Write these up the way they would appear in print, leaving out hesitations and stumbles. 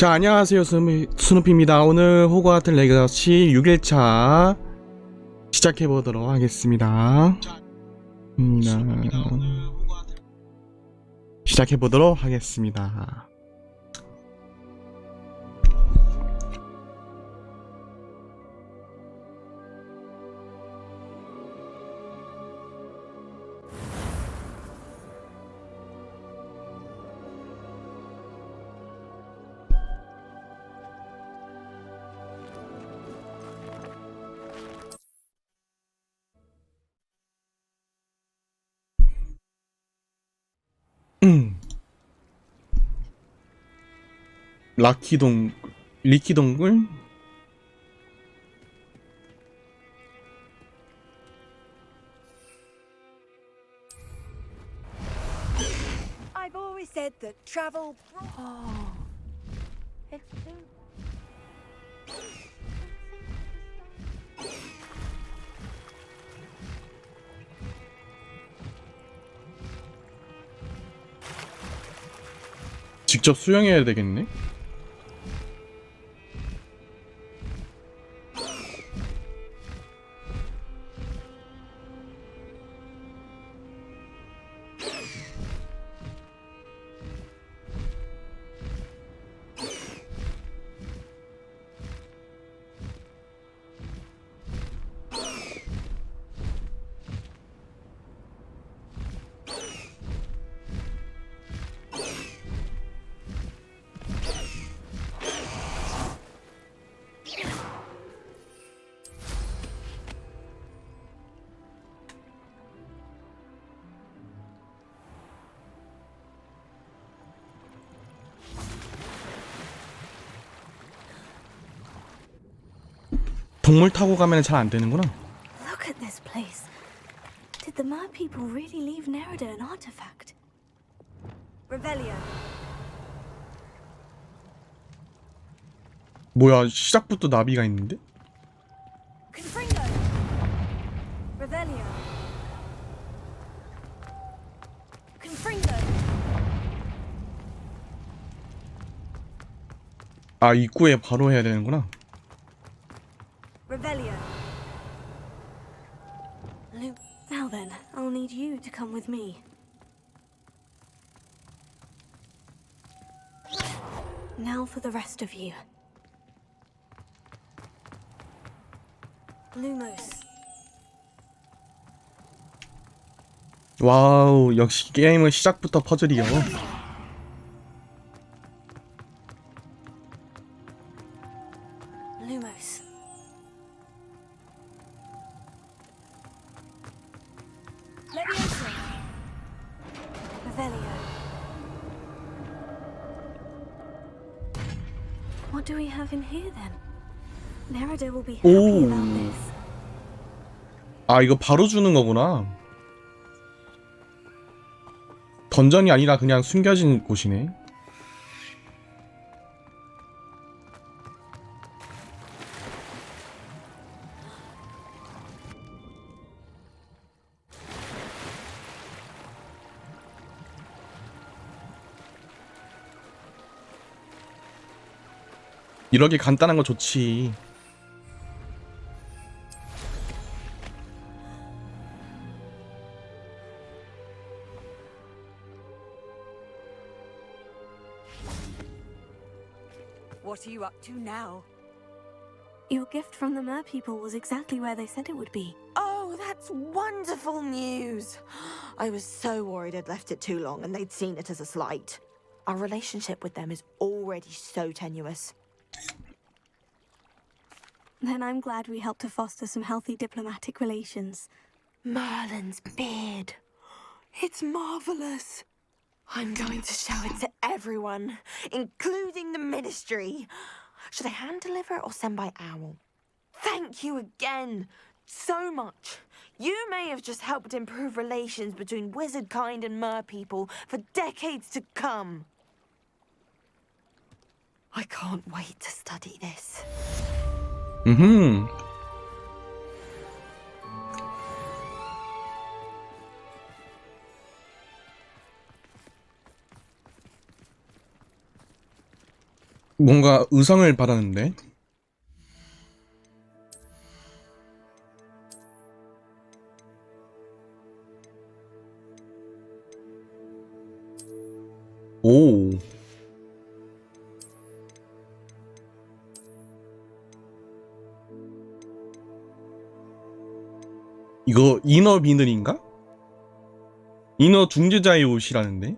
자, 안녕하세요. 스누피입니다. 오늘 호그와트 레거시 6일차 시작해보도록 하겠습니다. 시작해보도록 하겠습니다. 리키동굴? I've always said that travel. Oh, it's 직접 수영해야 되겠네? 동물 타고 가면 잘 안 되는구나. Look at this place. Did the Mer people really leave Nerida an artifact? Revelio. 뭐야, 시작부터 나비가 있는데? Confringo. Revelio. Confringo. 아, 입구에 바로 해야 되는구나. Revelio. Luke. Now then, I'll need you to come with me. Now for the rest of you. Lumos. 와우, 역시 게임은 시작부터 퍼즐이요. Lumos. Leviosa. Revelio. What do we have in here then? Nerida will be happy about this. 아, 이거 바로 주는 거구나. 던전이 아니라 그냥 숨겨진 곳이네. 이렇게 간단한 거 좋지. What are you up to now? Your gift from the Mer people was exactly where they said it would be. Oh, that's wonderful news! I was so worried I'd left it too long and they'd seen it as a slight. Our relationship with them is already so tenuous. Then I'm glad we helped to foster some healthy diplomatic relations. Merlin's beard. It's marvelous. I'm going to show it to everyone, including the ministry. Should I hand deliver it or send by owl? Thank you again so much. You may have just helped improve relations between wizard kind and mer people for decades to come. I can't wait to study this. 뭔가 의상을 받았는데. 오. 이거 이너 비늘인가? 이너 중재자의 옷이라는데?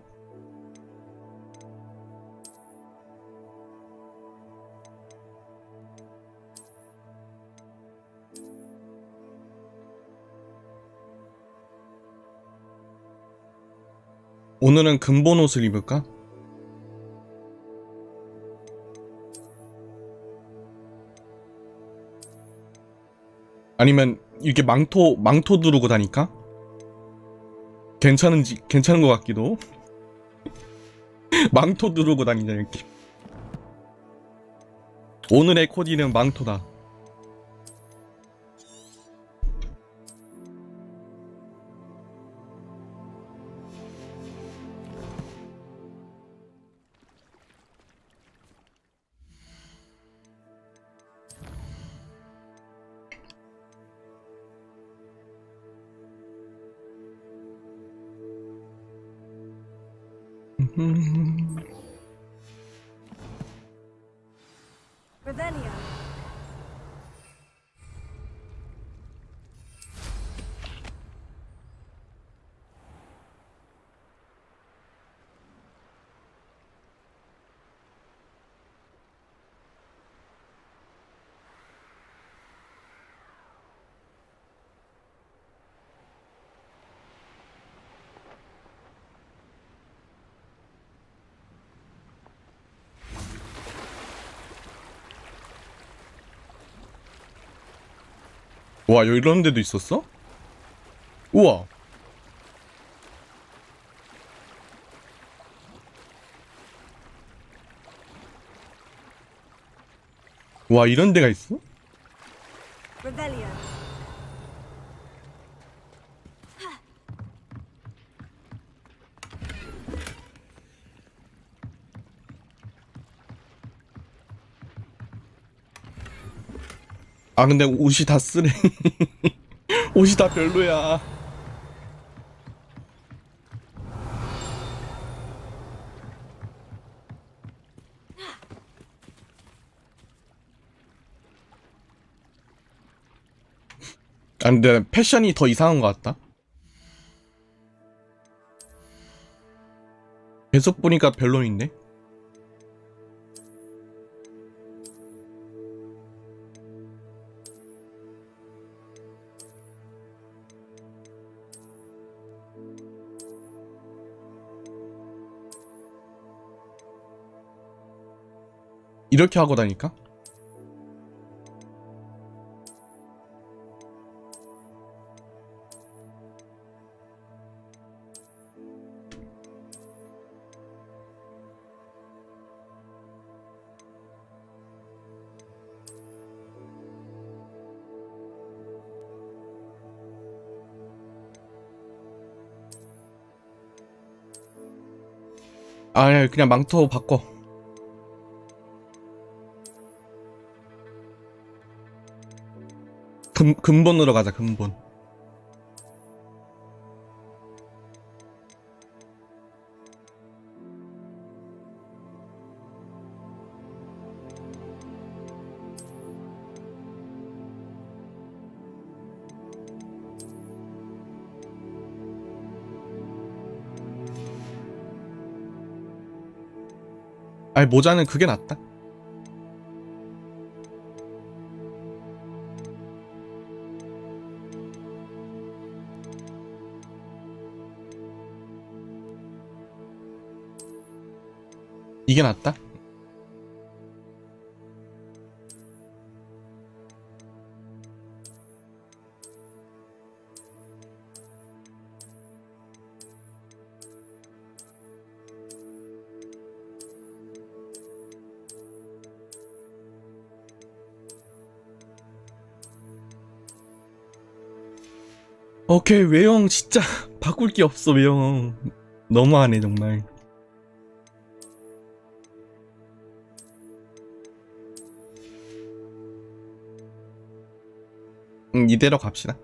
오늘은 근본 옷을 입을까? 아니면 이렇게 망토 두르고 다닐까? 괜찮은 것 같기도. 망토 두르고 다니자 이렇게. 오늘의 코디는 망토다. Revelio. 와, 이런 데도 있었어? 우와. 와, 이런 데가 있어? Revelio. 아, 근데 옷이 다 쓰레. 옷이 다 별로야. 아, 근데 패션이 더 이상한 것 같다. 계속 보니까 별로인데? 이렇게 하고 다니까? 아니, 그냥 망토 바꿔. 근본으로 가자, 근본. 아니, 모자는 그게 낫다. 이게 낫다? 오케이, 외형 진짜 바꿀 게 없어, 외형. 너무하네, 정말. 이대로 갑시다.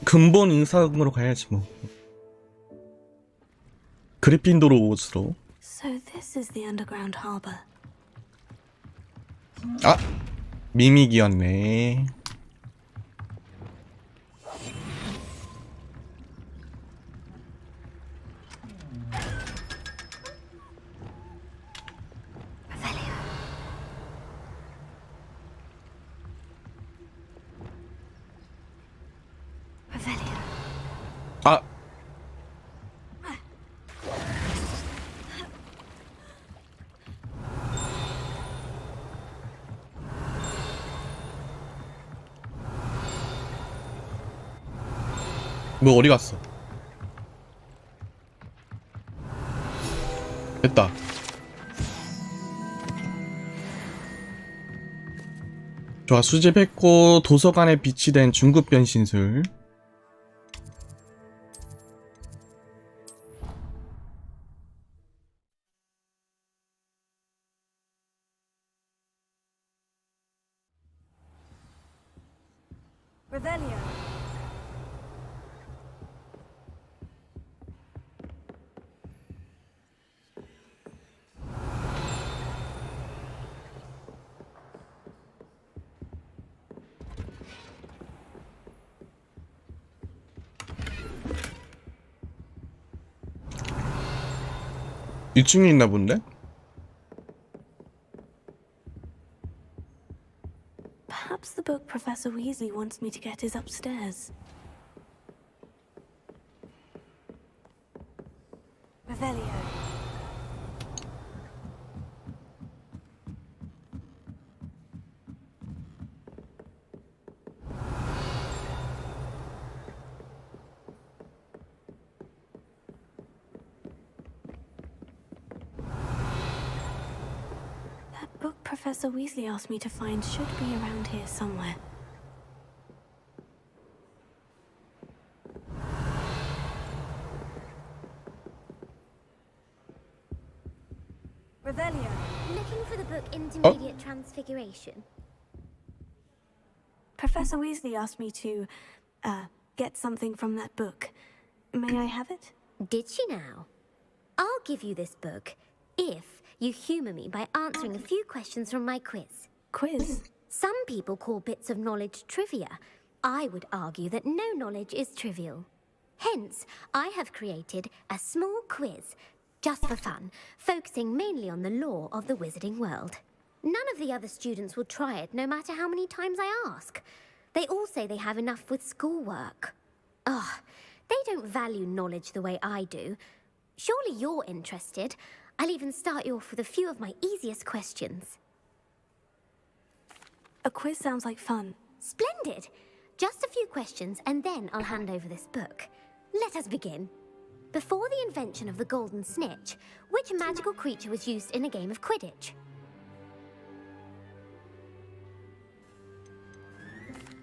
근본 인상으로 가야지 뭐. 그리핀도르 옷으로. So this is the underground harbor. 아! 미믹이었네. 아! 뭐 어디 갔어? 됐다. 좋아, 수집했고 도서관에 비치된 중급 변신술. Revelio. 이층에 있나 본데? Perhaps the book Professor Weasley wants me to get is upstairs. Revelio. That book Professor Weasley asked me to find should be around here somewhere. Revelio. Looking for the book Intermediate Transfiguration. Professor Weasley asked me to, get something from that book. May I have it? Did she now? I'll give you this book if you humour me by answering a few questions from my quiz. Quiz? Some people call bits of knowledge trivia. I would argue that no knowledge is trivial. Hence, I have created a small quiz, just for fun, focusing mainly on the lore of the wizarding world. None of the other students will try it, no matter how many times I ask. They all say they have enough with schoolwork. Ugh, they don't value knowledge the way I do. Surely you're interested. I'll even start you off with a few of my easiest questions. A quiz sounds like fun. Splendid! Just a few questions, and then I'll hand over this book. Let us begin. Before the invention of the golden snitch, which magical creature was used in a game of Quidditch?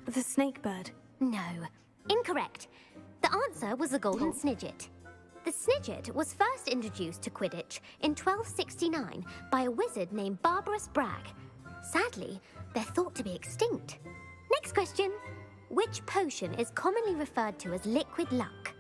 The snake bird. No. Incorrect. The answer was the golden snidget. The snidget was first introduced to Quidditch in 1269 by a wizard named Barbarous Bragg. Sadly, they're thought to be extinct. Next question. Which potion is commonly referred to as liquid luck?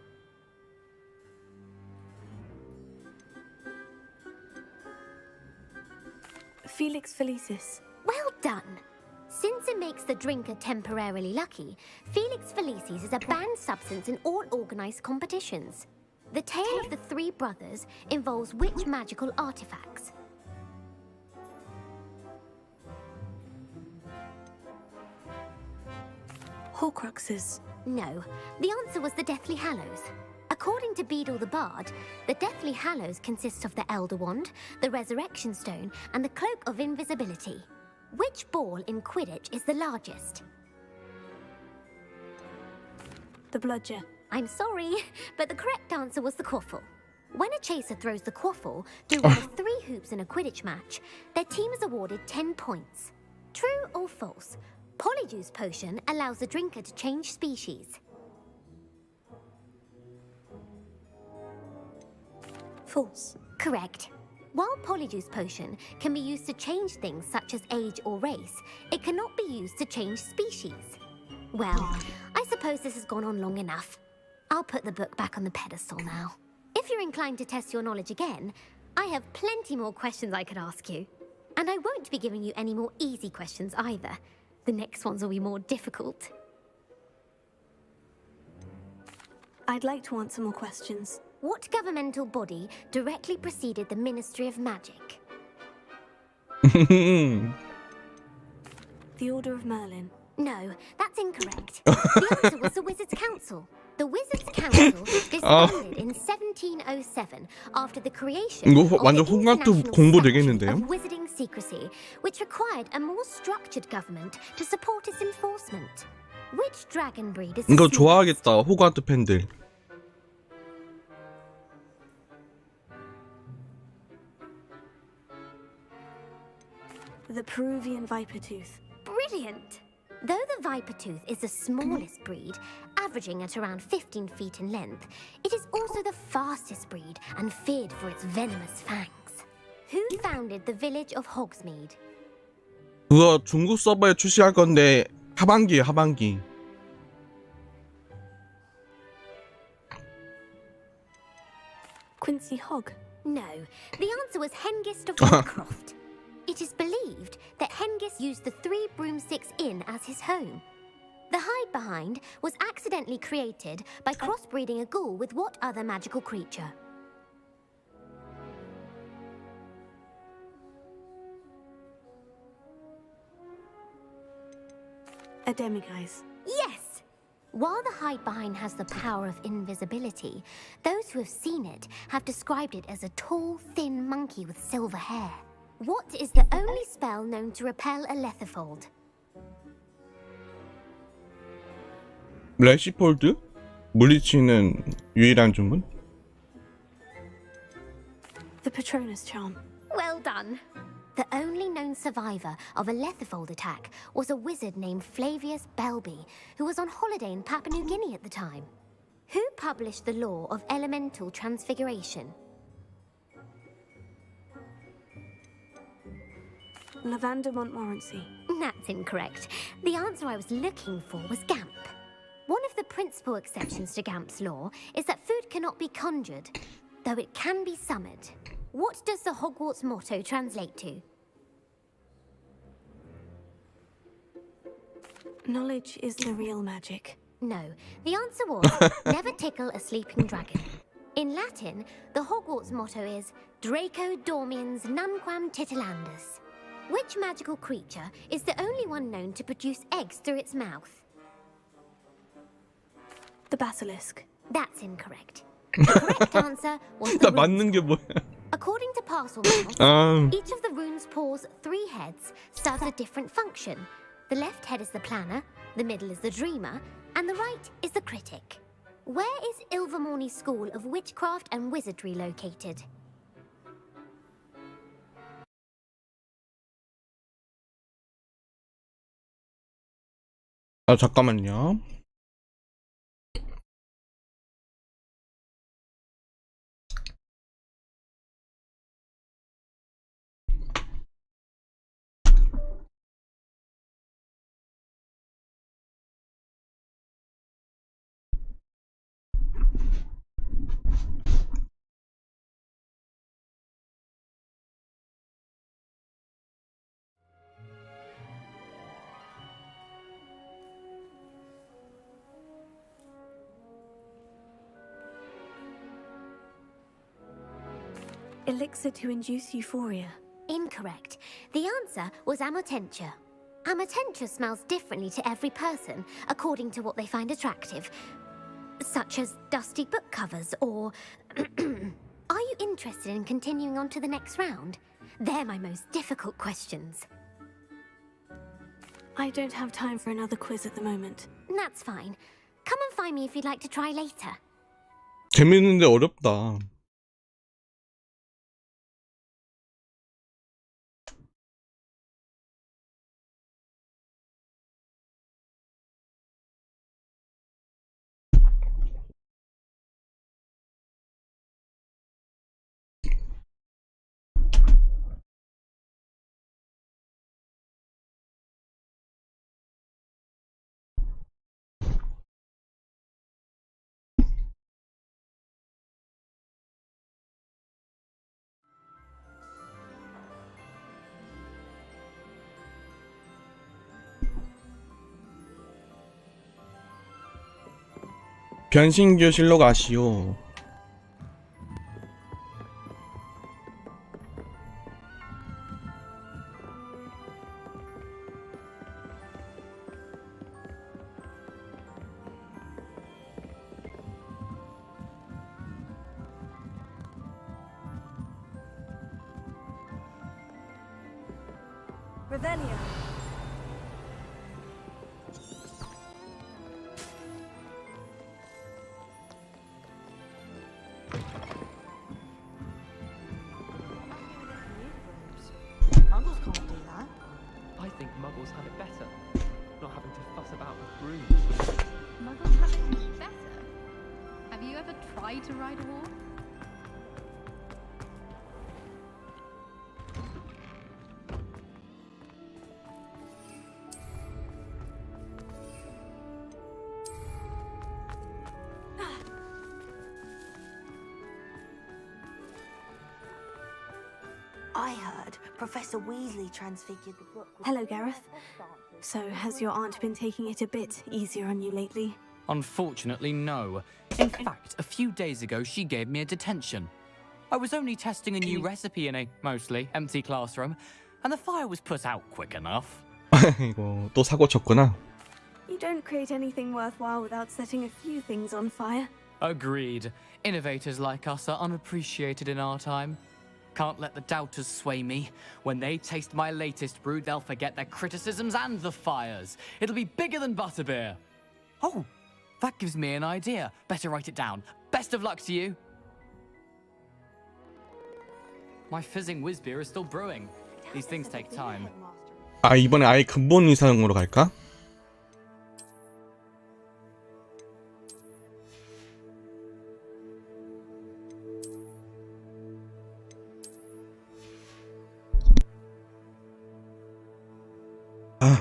Felix Felicis. Well done. Since it makes the drinker temporarily lucky, Felix Felicis is a banned substance in all organized competitions. The tale of the three brothers involves which magical artifacts? Horcruxes. No, the answer was the Deathly Hallows. According to Beadle the Bard, the Deathly Hallows consists of the Elder Wand, the Resurrection Stone, and the Cloak of Invisibility. Which ball in Quidditch is the largest? The bludger. I'm sorry, but the correct answer was the quaffle. When a chaser throws the quaffle through one of 3 hoops in a Quidditch match, their team is awarded 10 points. True or false? Polyjuice potion allows the drinker to change species. False. Correct. While Polyjuice Potion can be used to change things such as age or race, it cannot be used to change species. Well, I suppose this has gone on long enough. I'll put the book back on the pedestal now. If you're inclined to test your knowledge again, I have plenty more questions I could ask you. And I won't be giving you any more easy questions either. The next ones will be more difficult. I'd like to answer more questions. What governmental body directly preceded the Ministry of Magic? The Order of Merlin. No, that's incorrect. The answer was the Wizards' Council. The Wizards' Council disbanded in 1707 after the creation 이거 of the 완전 호그와트 International 공부 Statute 되겠는데요? of Wizarding Secrecy, which required a more structured government to support its enforcement. Which dragon breed is the 이거 smallest? 좋아하겠다 호그와트 팬들. The Peruvian Viper Tooth. Brilliant! Though the viper tooth is the smallest breed, averaging at around 15 feet in length, it is also the fastest breed and feared for its venomous fangs. Who founded the village of Hogsmeade? 그거 중국 서버에 출시할 건데 하반기에 하반기. Quincy Hogg. No, the answer was Hengist of Woodcroft. It is believed that Hengist used the Three Broomsticks Inn as his home. The hide behind was accidentally created by crossbreeding a ghoul with what other magical creature? A demiguise. Yes! While the hide behind has the power of invisibility, those who have seen it have described it as a tall, thin monkey with silver hair. What is the only spell known to repel a letherfold? 레시폴드? 물리치는 유일한 주문? The Patronus Charm. Well done. The only known survivor of a letherfold attack was a wizard named Flavius Belby, who was on holiday in Papua New Guinea at the time. Who published the law of elemental transfiguration? Lavender Montmorency. That's incorrect. The answer I was looking for was Gamp. One of the principal exceptions to Gamp's law is that food cannot be conjured, though it can be summoned. What does the Hogwarts motto translate to? Knowledge is the real magic. No, the answer was never tickle a sleeping dragon. In Latin, the Hogwarts motto is Draco Dormiens Nunquam Titilandus. Which magical creature is the only one known to produce eggs through its mouth? The Basilisk. That's incorrect. The correct answer was the 나 맞는 게 뭐야? According to Parcel each of the rune's paws' 3 heads serves a different function. The left head is the planner, the middle is the dreamer, and the right is the critic. Where is Ilvermorny School of Witchcraft and Wizardry located? 아 잠깐만요. Elixir to induce euphoria. Incorrect. The answer was Amotentia. Amotentia smells differently to every person, according to what they find attractive, such as dusty book covers or... Are you interested in continuing on to the next round? They're my most difficult questions. I don't have time for another quiz at the moment. That's fine. Come and find me if you'd like to try later. 재밌는데 어렵다. 변신 교실로 가시오. Revelio. Muggles can't do that. I think Muggles have it better, not having to fuss about with brooms. Muggles have it better. Have you ever tried to ride a horse? I heard Professor Weasley transfigured the book. with- Hello, Gareth. So, has your aunt been taking it a bit easier on you lately? Unfortunately, no. In fact, a few days ago, she gave me a detention. I was only testing a new recipe in a mostly empty classroom, and the fire was put out quick enough. 이거 또 사고 쳤구나. You don't create anything worthwhile without setting a few things on fire. Agreed. Innovators like us are unappreciated in our time. Can't let the doubters sway me. When they taste my latest brew, they'll forget their criticisms and the fires. It'll be bigger than butterbeer. Oh, that gives me an idea. Better write it down. Best of luck to you. My fizzing whiz-beer is still brewing. These things take time. 아, 이번에 아예 근본 이상으로 갈까? 아,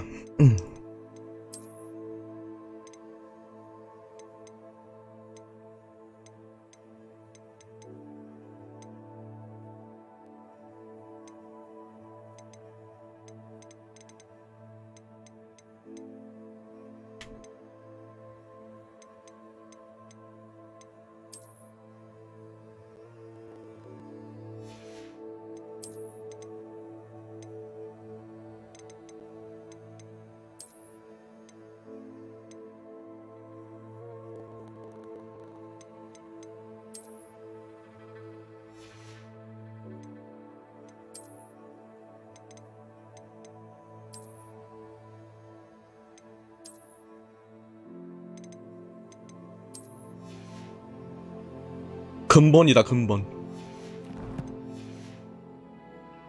근본이다, 근본.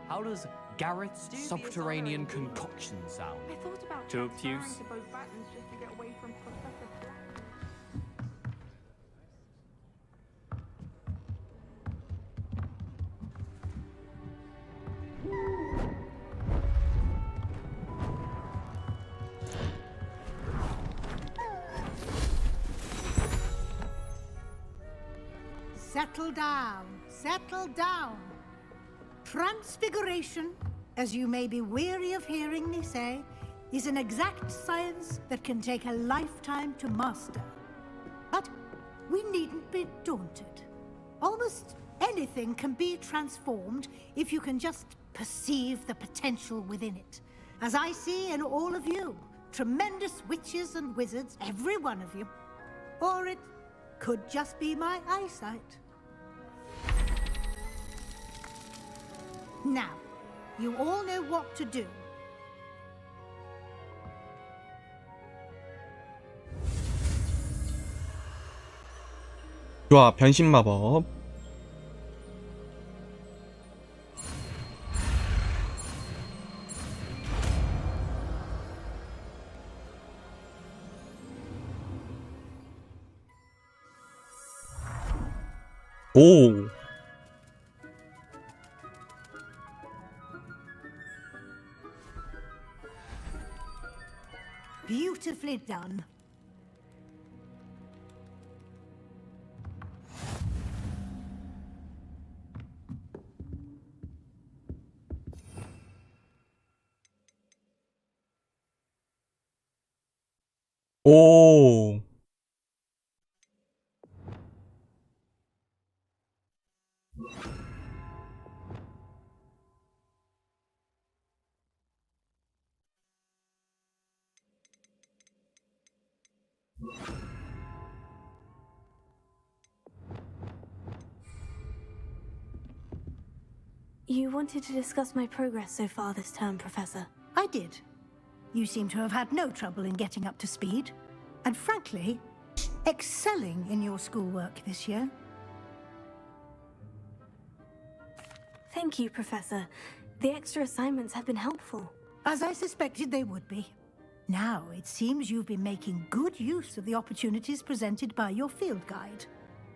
How does Garrett's subterranean concoction sound? I thought about Too transferring obtuse. to both buttons just to get away from Professor Black. Settle down, settle down. Transfiguration, as you may be weary of hearing me say, is an exact science that can take a lifetime to master. But we needn't be daunted. Almost anything can be transformed if you can just perceive the potential within it. As I see in all of you, tremendous witches and wizards, every one of you. Or it could just be my eyesight. Now, you all know what to do. 좋아, 변신 마법. 오. Beautifully done. 오. You wanted to discuss my progress so far this term, Professor. I did. You seem to have had no trouble in getting up to speed, and frankly, excelling in your schoolwork this year. Thank you, Professor. The extra assignments have been helpful. As I suspected they would be. Now, it seems you've been making good use of the opportunities presented by your field guide.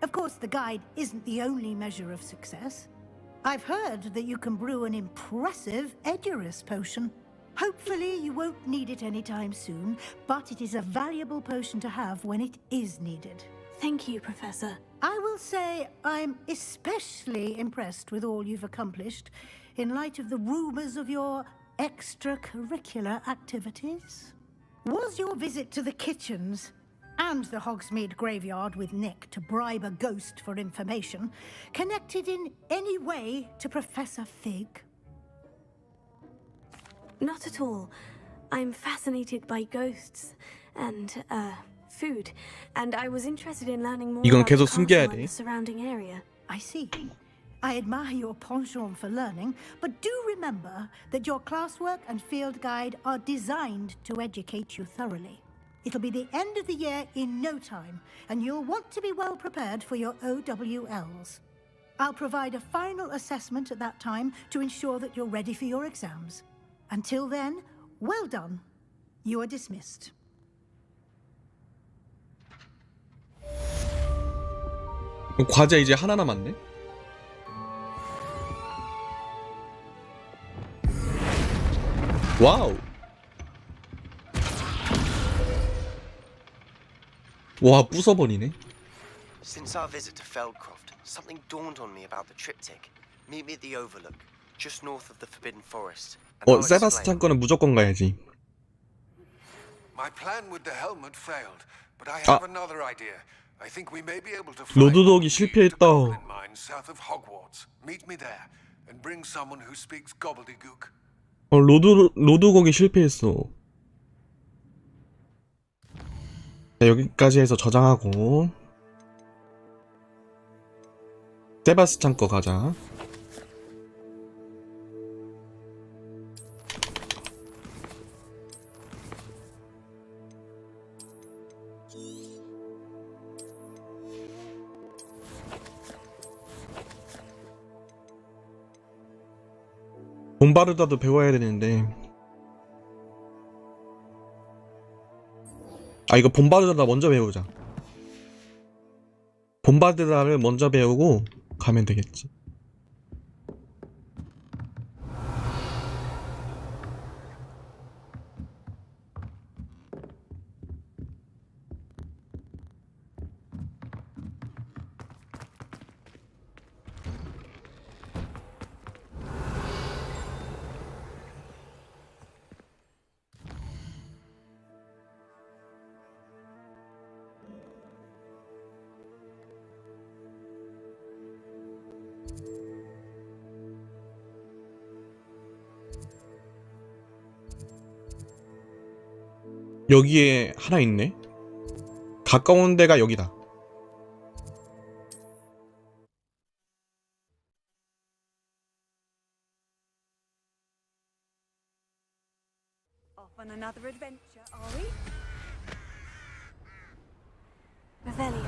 Of course, the guide isn't the only measure of success. I've heard that you can brew an impressive Edurus potion. Hopefully, you won't need it anytime soon, but it is a valuable potion to have when it is needed. Thank you, Professor. I will say I'm especially impressed with all you've accomplished in light of the rumors of your extracurricular activities. Was your visit to the kitchens and the Hogsmeade graveyard with Nick to bribe a ghost for information connected in any way to Professor Fig? Not at all. I'm fascinated by ghosts and, food. And I was interested in learning more 이건 about the 계속 castle 숨겨야 and 돼. the surrounding area. I see. I admire your penchant for learning, but do remember that your classwork and field guide are designed to educate you thoroughly. It'll be the end of the year in no time, and you'll want to be well prepared for your OWLs. I'll provide a final assessment at that time to ensure that you're ready for your exams. Until then, well done. You are dismissed. 과제 이제 하나 남았네. 와우. 와, 부숴버리네. Since our visit to Feldcroft, something dawned on me about the triptych. Meet me at the Overlook, just north of the Forbidden Forest. and I'll 세바스찬 explain. 거는 무조건 가야지. My plan with the helmet failed, but I have another idea. I think we may be able to find 로드독이 the 실패했다. goblin mine south of Hogwarts. Meet me there and bring someone who speaks gobbledygook. 로드곡이 실패했어. 자, 여기까지 해서 저장하고 세바스찬 거 가자. 봄바르다도 배워야 되는데, 이거 봄바르다 먼저 배우자. 봄바르다를 먼저 배우고 가면 되겠지. 여기에 하나 있네. 가까운 데가 여기다. Off on another adventure, are we? Revelio.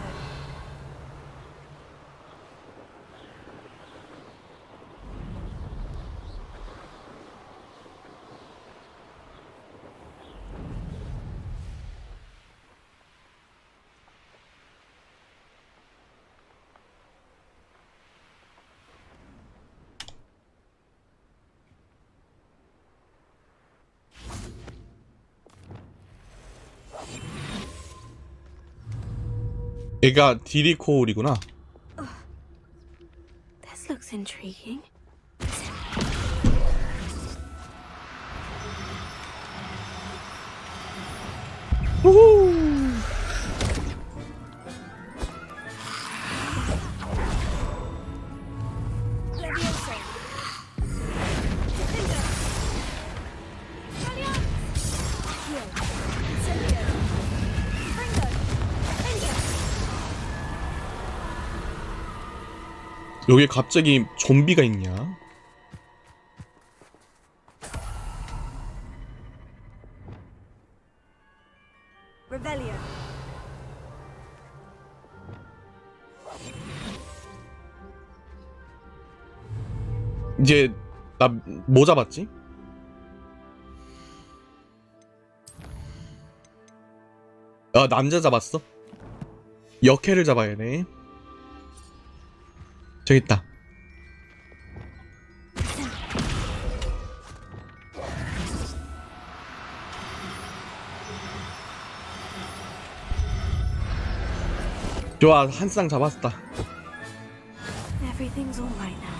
얘가 디리코울이구나. This looks intriguing. Levioso. Defender. Valiant. Heal. Incendio. Ringo. 여기 갑자기 좀비가 있냐? Revelio. 이제 나 뭐 잡았지? 아, 남자 잡았어? 역해를 잡아야 돼. 저기 있다. 좋아, 한 쌍 잡았다. Everything's all right now.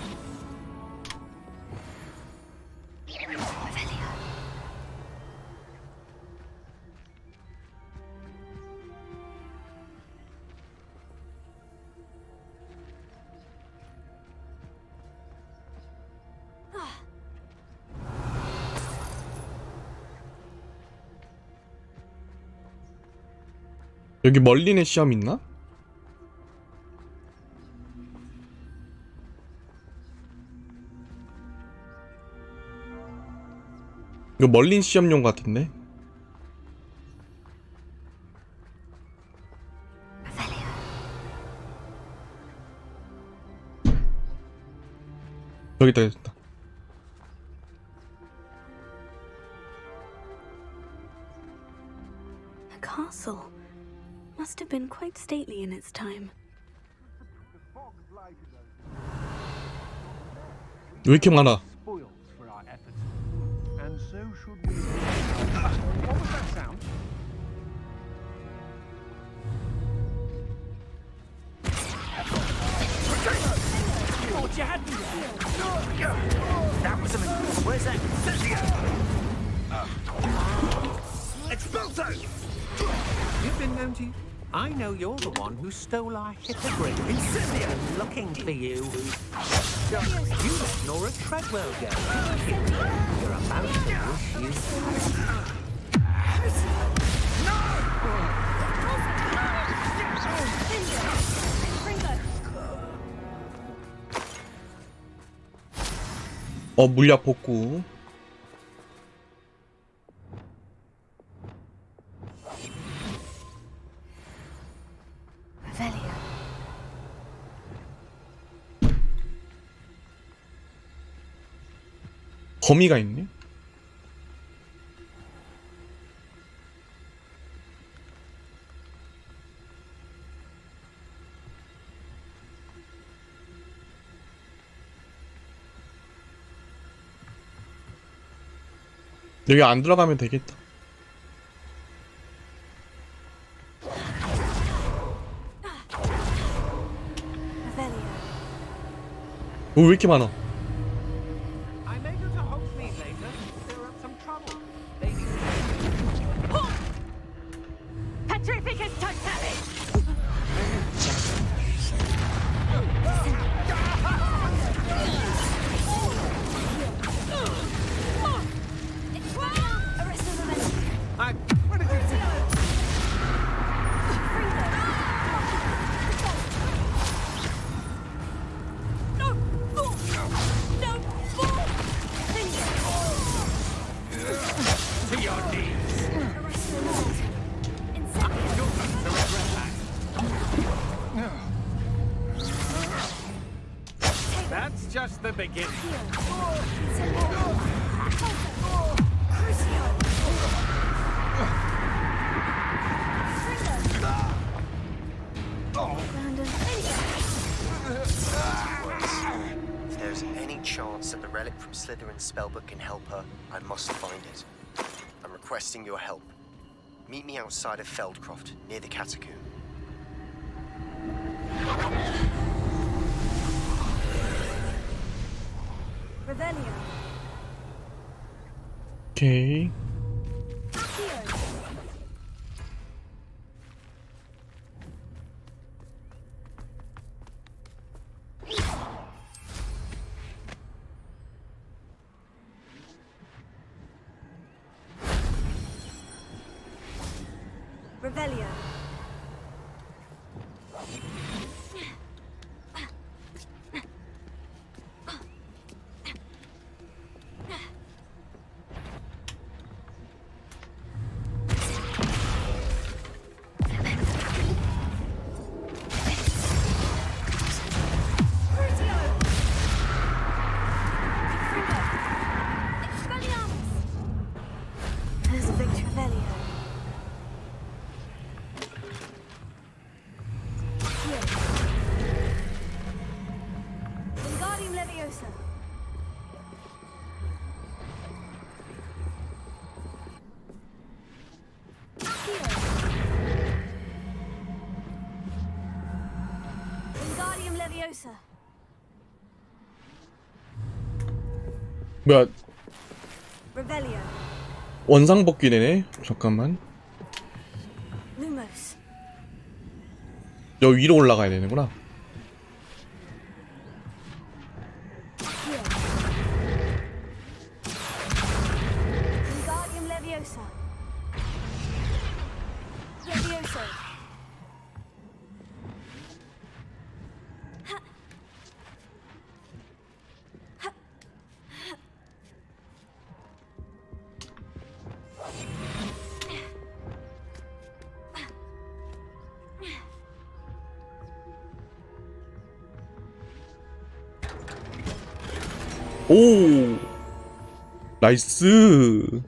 여기 멀린의 시험 있나? 이거 멀린 시험용 같은데? 여기다 있다. A castle. Must have been quite stately in its time. 왜 이렇게 많아? Spoils for our efforts. And so should we. What was that sound? Thought you had me there. That was something. Where's that? Expulso! You've been known to. I know you're the one who stole our hippogriff. Incendia! Looking for you. You let Nora Treadwell go. You're about to wish 물약 복구. 거미가 있네. 여기 안 들어가면 되겠다. 왜 이렇게 많아? I'm able to host me later. Stir up some trouble. Maybe. Petrificus totalis! What did you do? To your knees. That's just the beginning. If there's any chance that the relic from Slytherin's spellbook can help her, I must find it. I'm requesting your help. Meet me outside of Feldcroft, near the catacomb. Revelio. 오케이. Revelio. Leviosa. 뭐야, Revelio. 원상복귀 되네. 잠깐만. Lumos. 여 위로 올라가야 되는구나. Wingardium Leviosa. Levioso. 오, 나이스.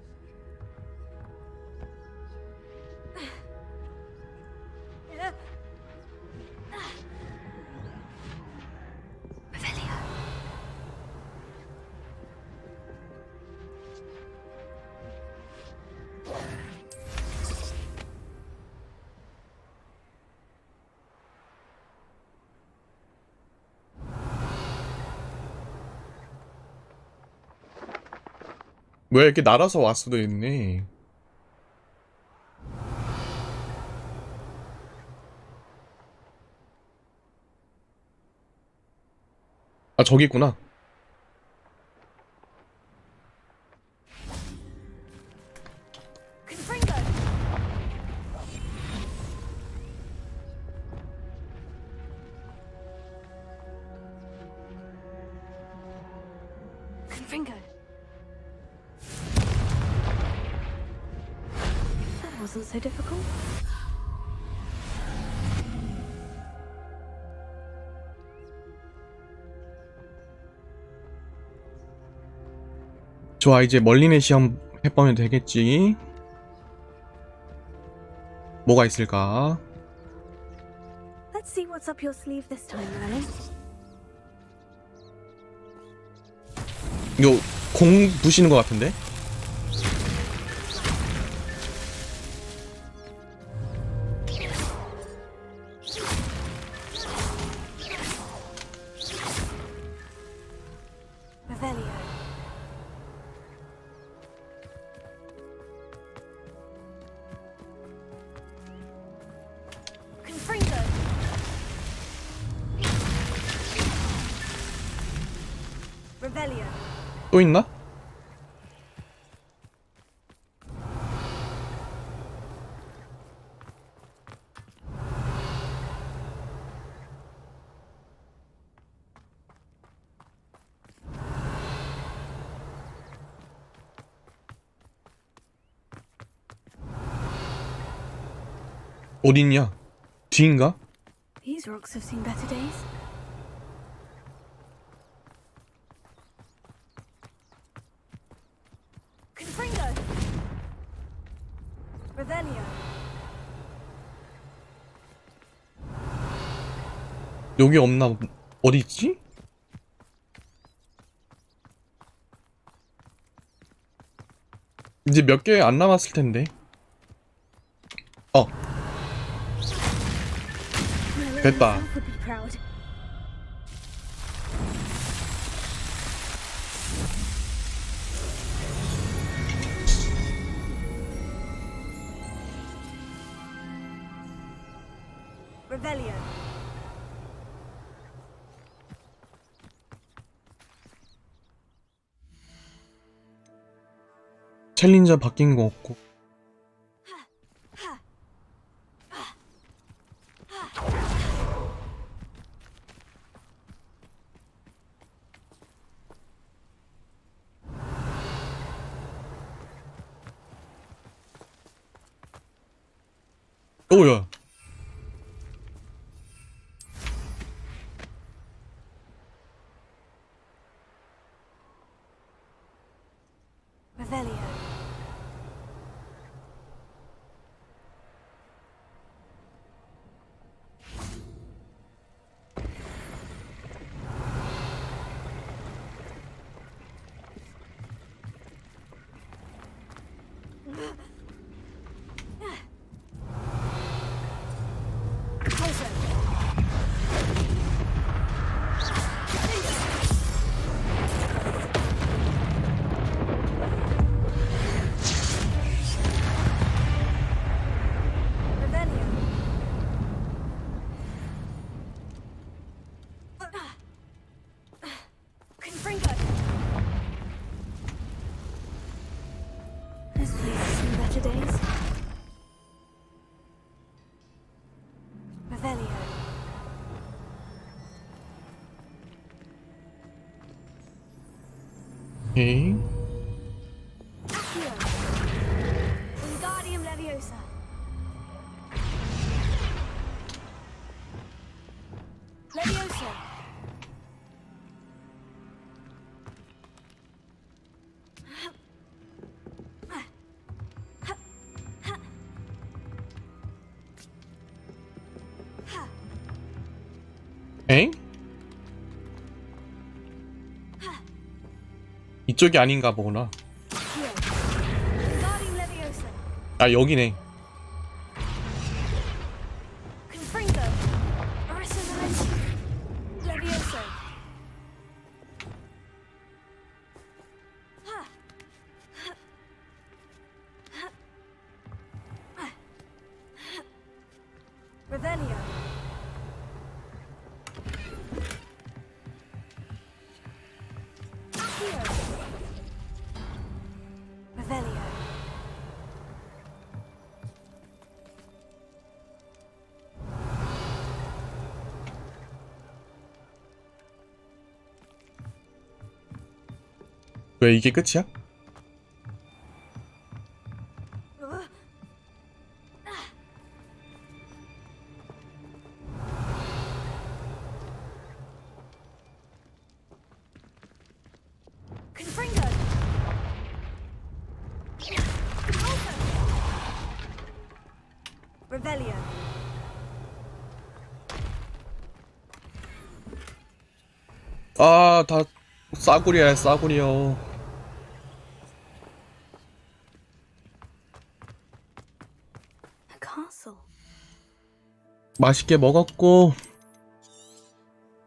뭐야, 이렇게 날아서 왔어도 있네. 아, 저기 있구나. Confringo. Confringo. That wasn't so difficult. 좋아, 이제 멀리는 시험 해보면 되겠지. 뭐가 있을까? Let's see what's up your sleeve this time, Merlin. 이거 공 부시는 것 같은데? Revelio. Confringo. Revelio. 또 있나? 어딨냐? 뒤인가? These rocks have seen better days. Confringo. Revelio. 여기 없나? 어디 있지? 이제 몇 개 안 남았을 텐데. 됐다. Would be proud. Revelio. 챌린저 바뀐 거 없고. 오야. Revelio. 오케이. Wingardium Leviosa. Leviosa. 엥? 이쪽이 아닌가 보구나. Wingardium Leviosa. 아 여기네. Confringo. Arisonite. Leviosa. Revelio. Revelio. 왜 이게 끝이야? Confringo. Revelio. 아, 다 싸구려야 싸구려. A castle. 맛있게 먹었고.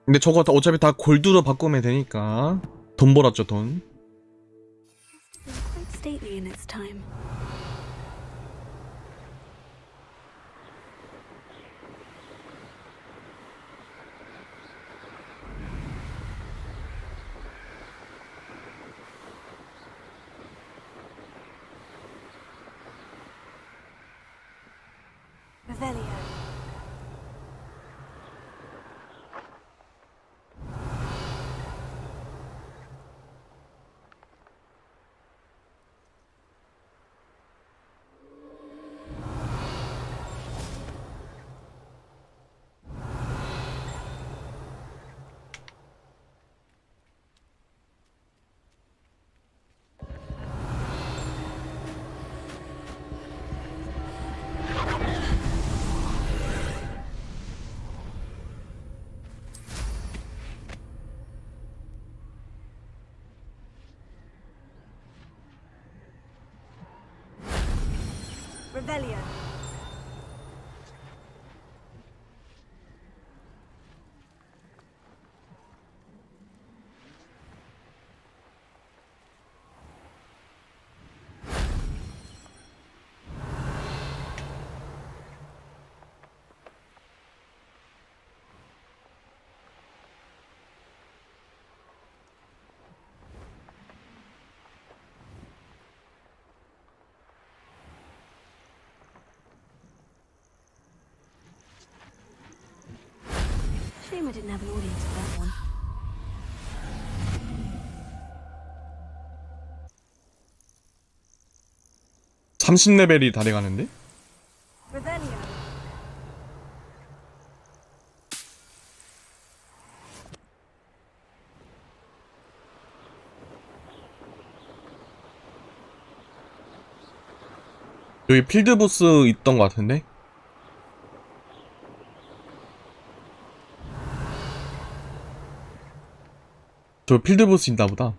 근데 저거 다 어차피 다 골드로 바꾸면 되니까 돈 벌었죠 돈. It was quite stately in its time. Revelio. Revelio. Shame I didn't have an audience for that one. (30레벨이) 다 돼가는데? Revelio. 여기 필드보스 있던 것 같은데? 저 필드보스 있나보다.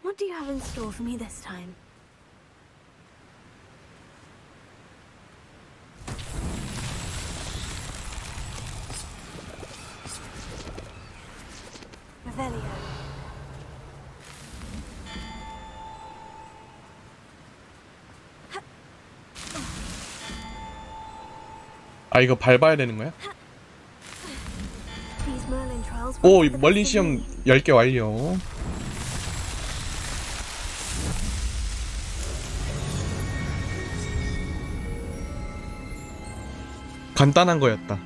What do you have in store for me this time? Revelio. 아 이거 밟아야 되는 거야? These Merlin trials 오 were the 멀리 best 시험 of me. 10개 완료. 간단한 거였다.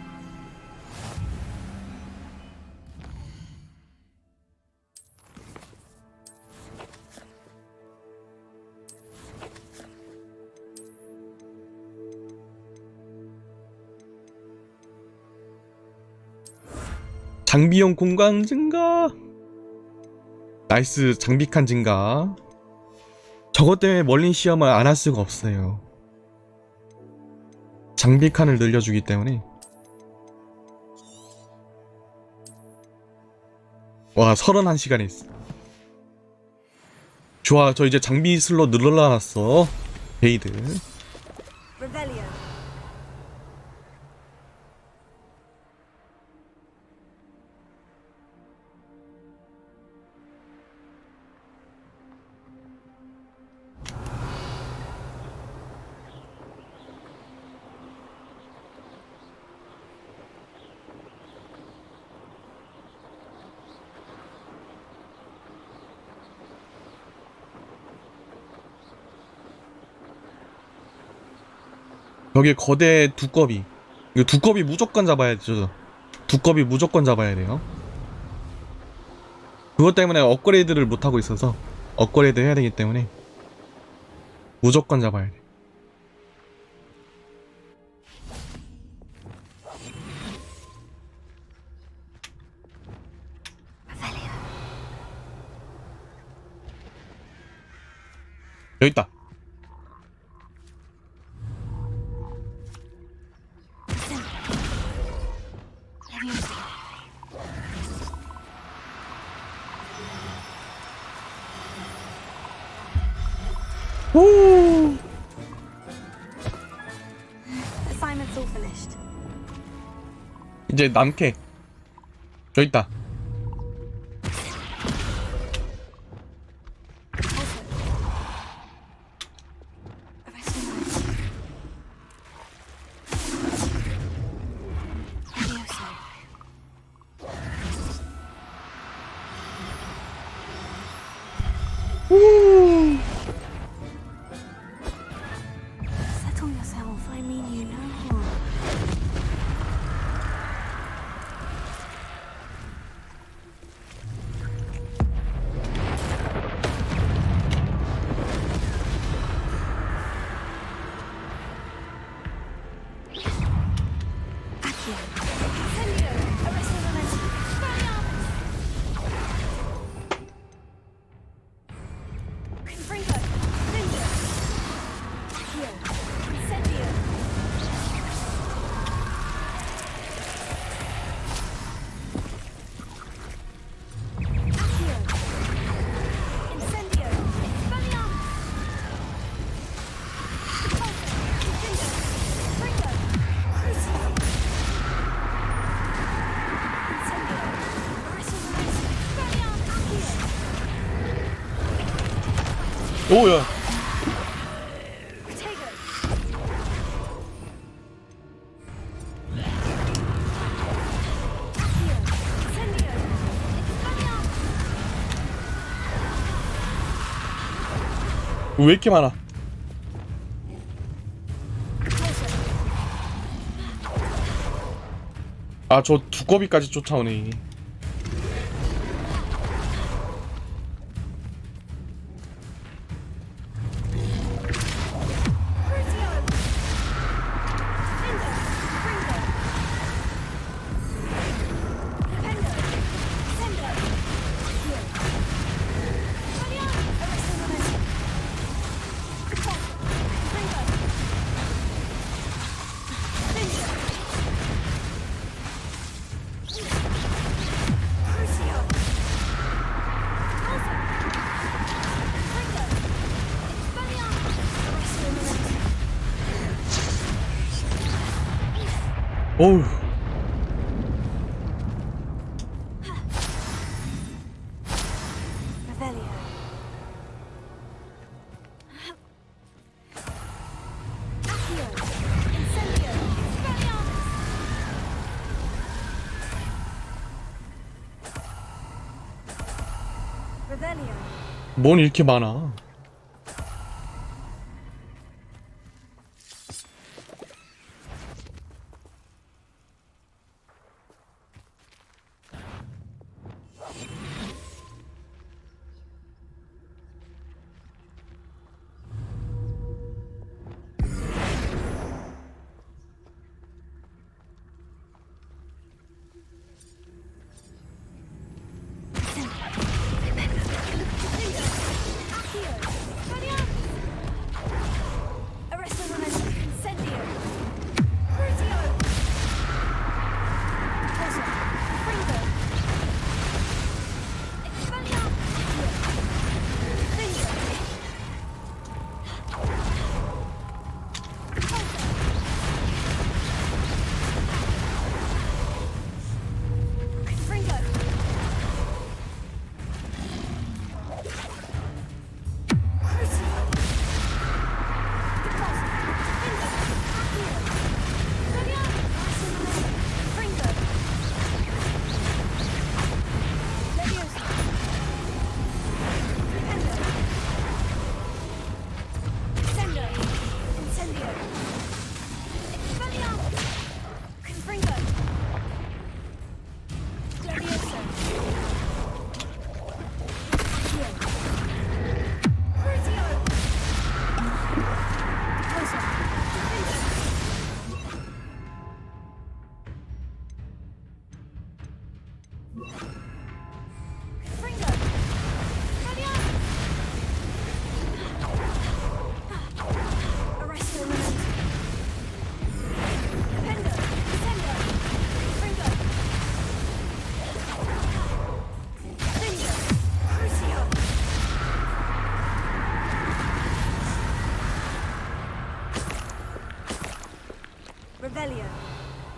장비용 공간 증가. 나이스. 장비칸 증가. 저것 때문에 멀린 시험을 안 할 수가 없어요. 장비칸을 늘려주기 때문에. 와, 31시간에 있어. 좋아, 저 이제 장비 슬롯 늘어났어. 베이드. Revelio. 여기 거대 두꺼비. 이거 두꺼비 무조건 잡아야 되죠. 두꺼비 무조건 잡아야 돼요. 그것 때문에 업그레이드를 못하고 있어서 업그레이드 해야 되기 때문에 무조건 잡아야 돼. 여기 있다. 오! Assignment's all finished. 이제 남캐. 여기 있다. Settle yourself. I mean you no harm. 오야. 왜 이렇게 많아? 아, 저 두꺼비까지 쫓아오네. 어우. Revelio. Accio. Incendio. Expelliarmus. Revelio. 뭔 이렇게 많아?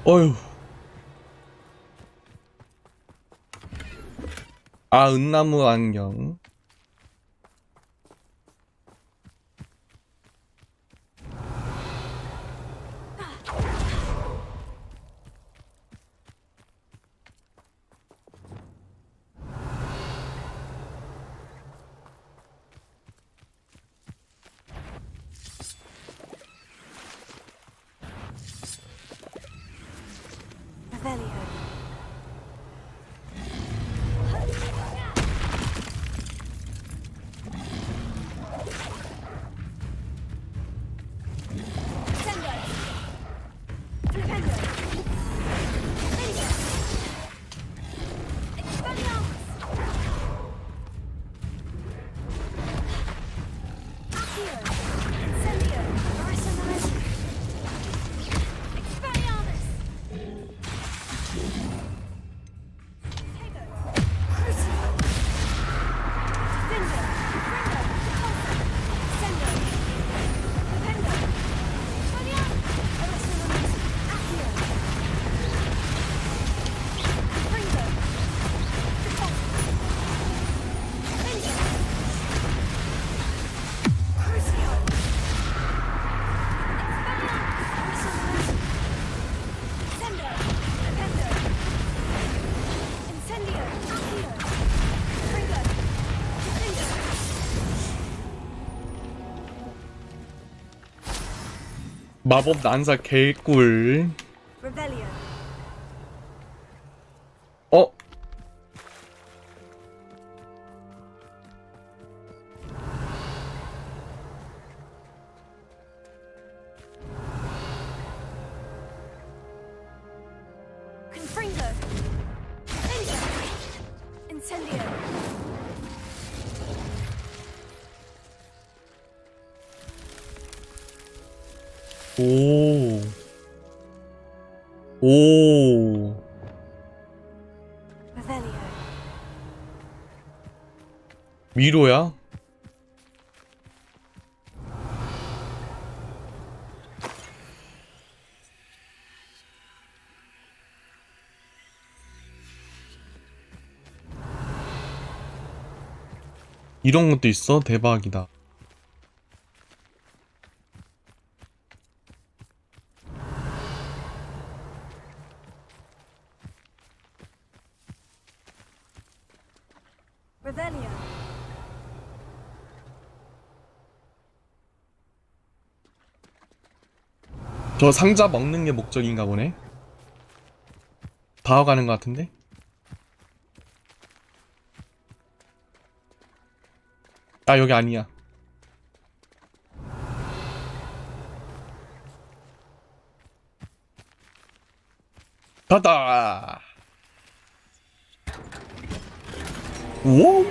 어휴. 아, 은나무 안경. Revelio. 마법 난사 개꿀. Revelio. 어? Confringo. Incendio. 오. 오. Revelio. 위로야? 이런 것도 있어? 대박이다. Revelio. 저 상자 먹는 게 목적인가 보네. 다 가는 것 같은데? 아, 여기 아니야. 닫아. 오.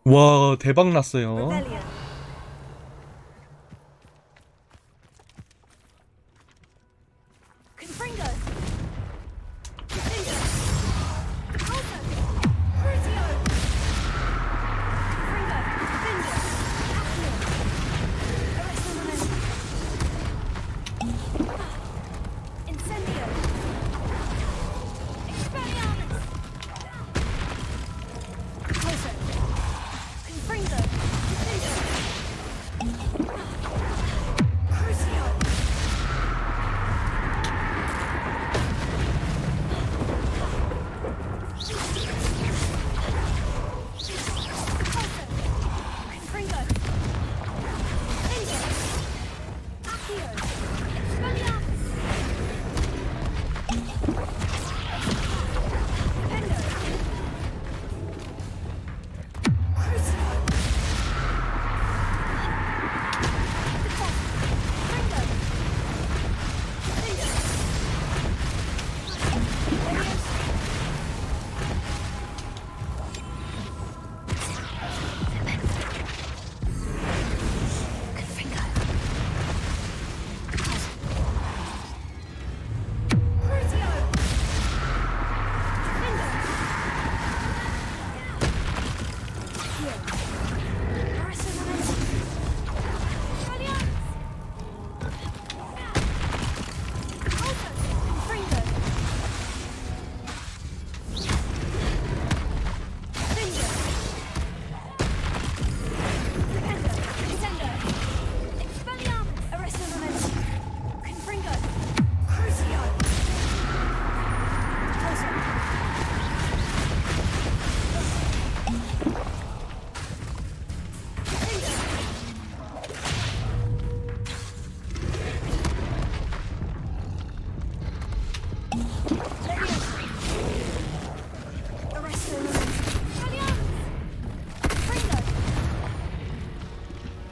와, 대박 났어요. Revelio. Confringo. Confringo. Alto. Crucio. Confringo. Confringo. Accio. Arrestamento. Incendio. Expelliarmus. Closer. Confringo. Confringo.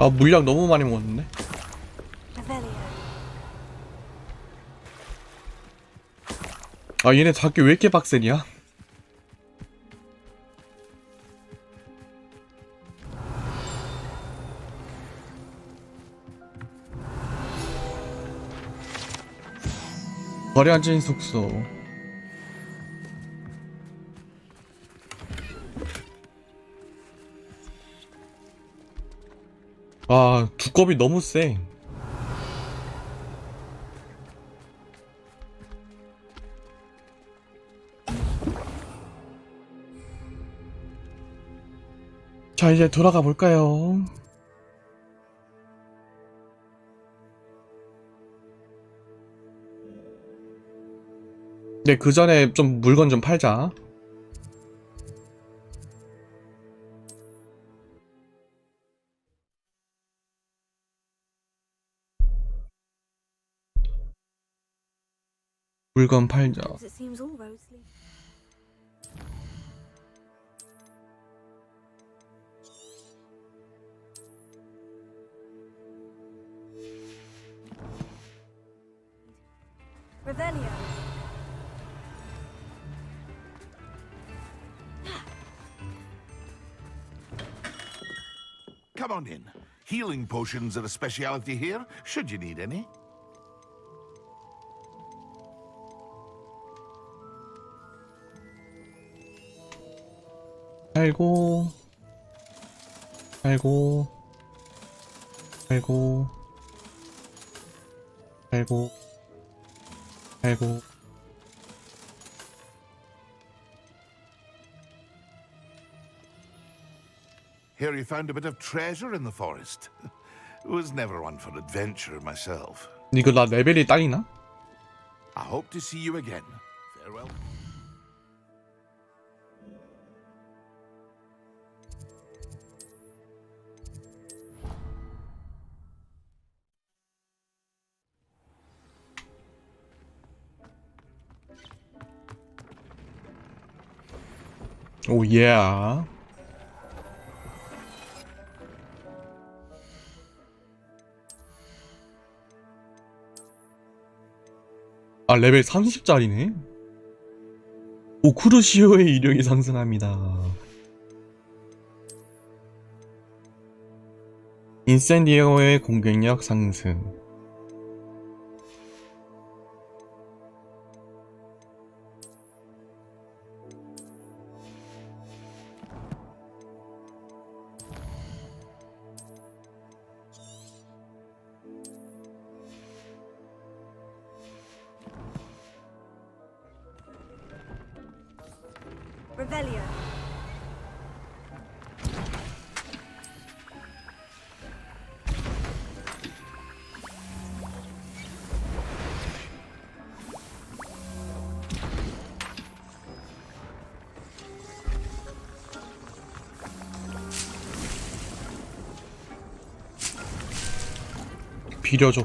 아, 물량 너무 많이 먹었는데? Revelio. 아, 얘네 잡기 왜 이렇게 빡세냐? 버려진 숙소. 아, 두껍이 너무 세. 자, 이제 돌아가 볼까요? 네, 그 전에 좀 물건 좀 팔자. 물건 팔자. It seems all roads lead. Revelio. Come on in. Healing potions are a speciality here, should you need any. 팔고, 팔고, 팔고, 팔고, 팔고. Here you found a bit of treasure in the forest. Was never one for adventure myself. 이거 나 레벨이 딸이나? I hope to see you again. Farewell. 오, 예. 아, 레벨 30짜리네? 오크루시오의 이력이 상승합니다. 인센디오의 공격력 상승. Revelio. 비려줘.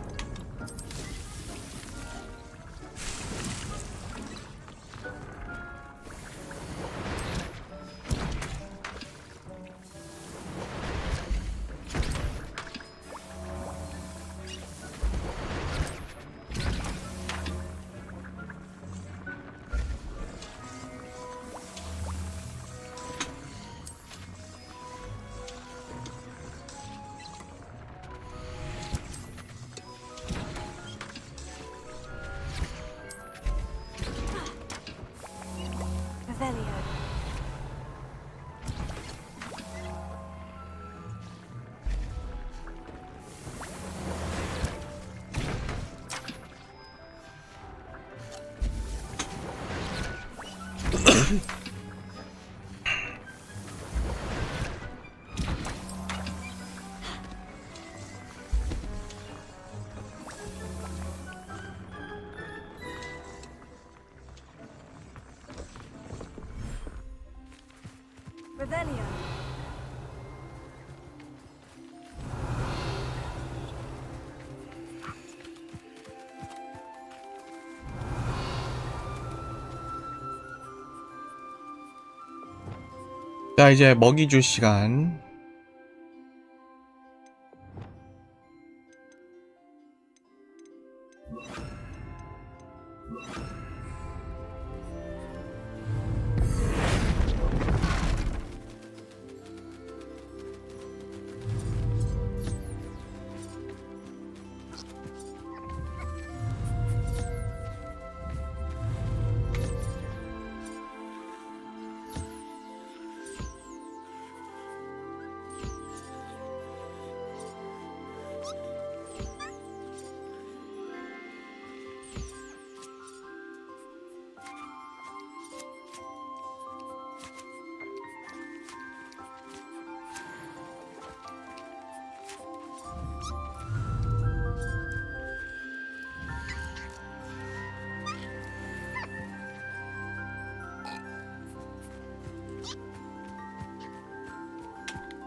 Revelio. Revelio. 자, 이제 먹이 줄 시간.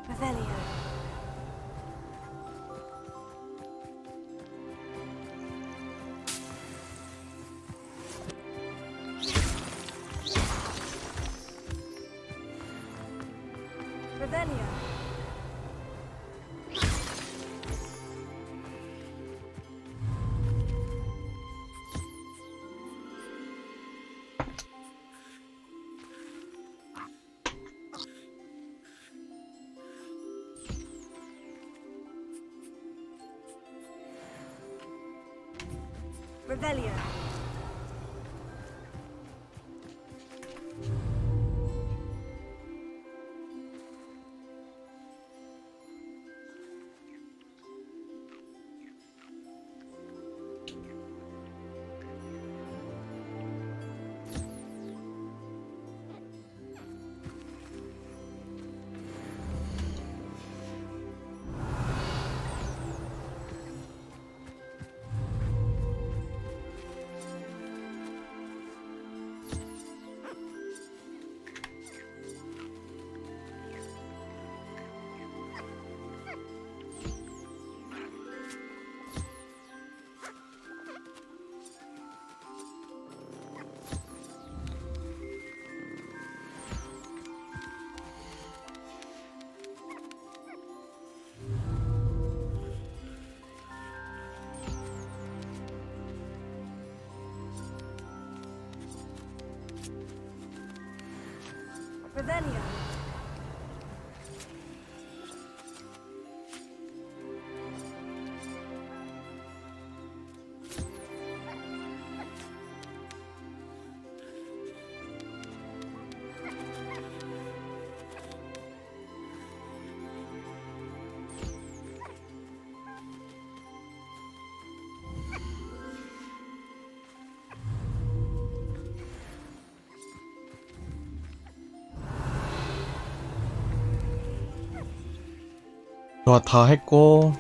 Revelio. Revelio. Revelio. Revelio. 좋아, 다 했고.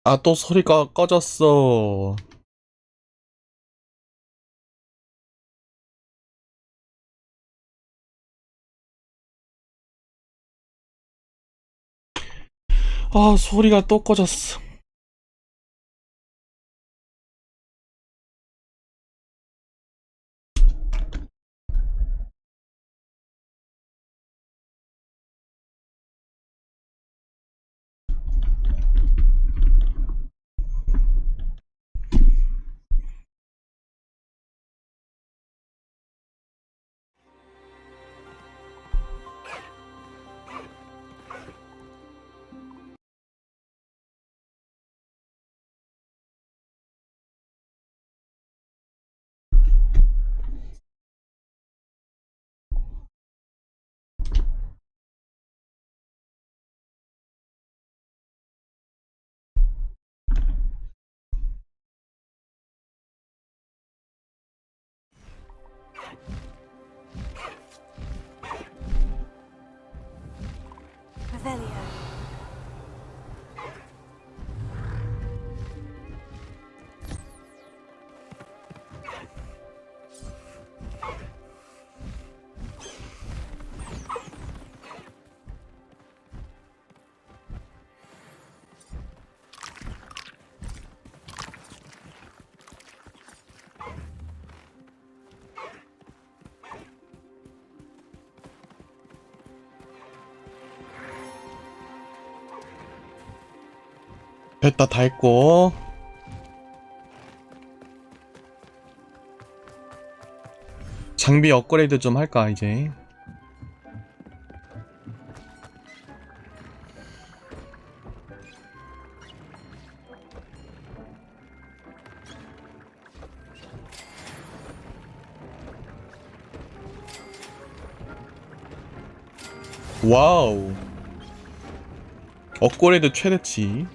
아, 또 소리가 꺼졌어. 아, 소리가 또 꺼졌어. 됐다, 다 했고. 장비 업그레이드 좀 할까 이제. 와우, 업그레이드 최대치.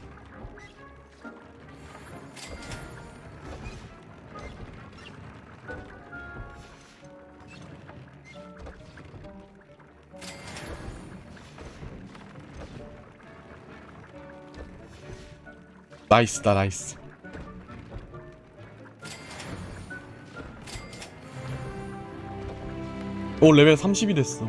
나이스다, 나이스. 오, 레벨 30이 됐어.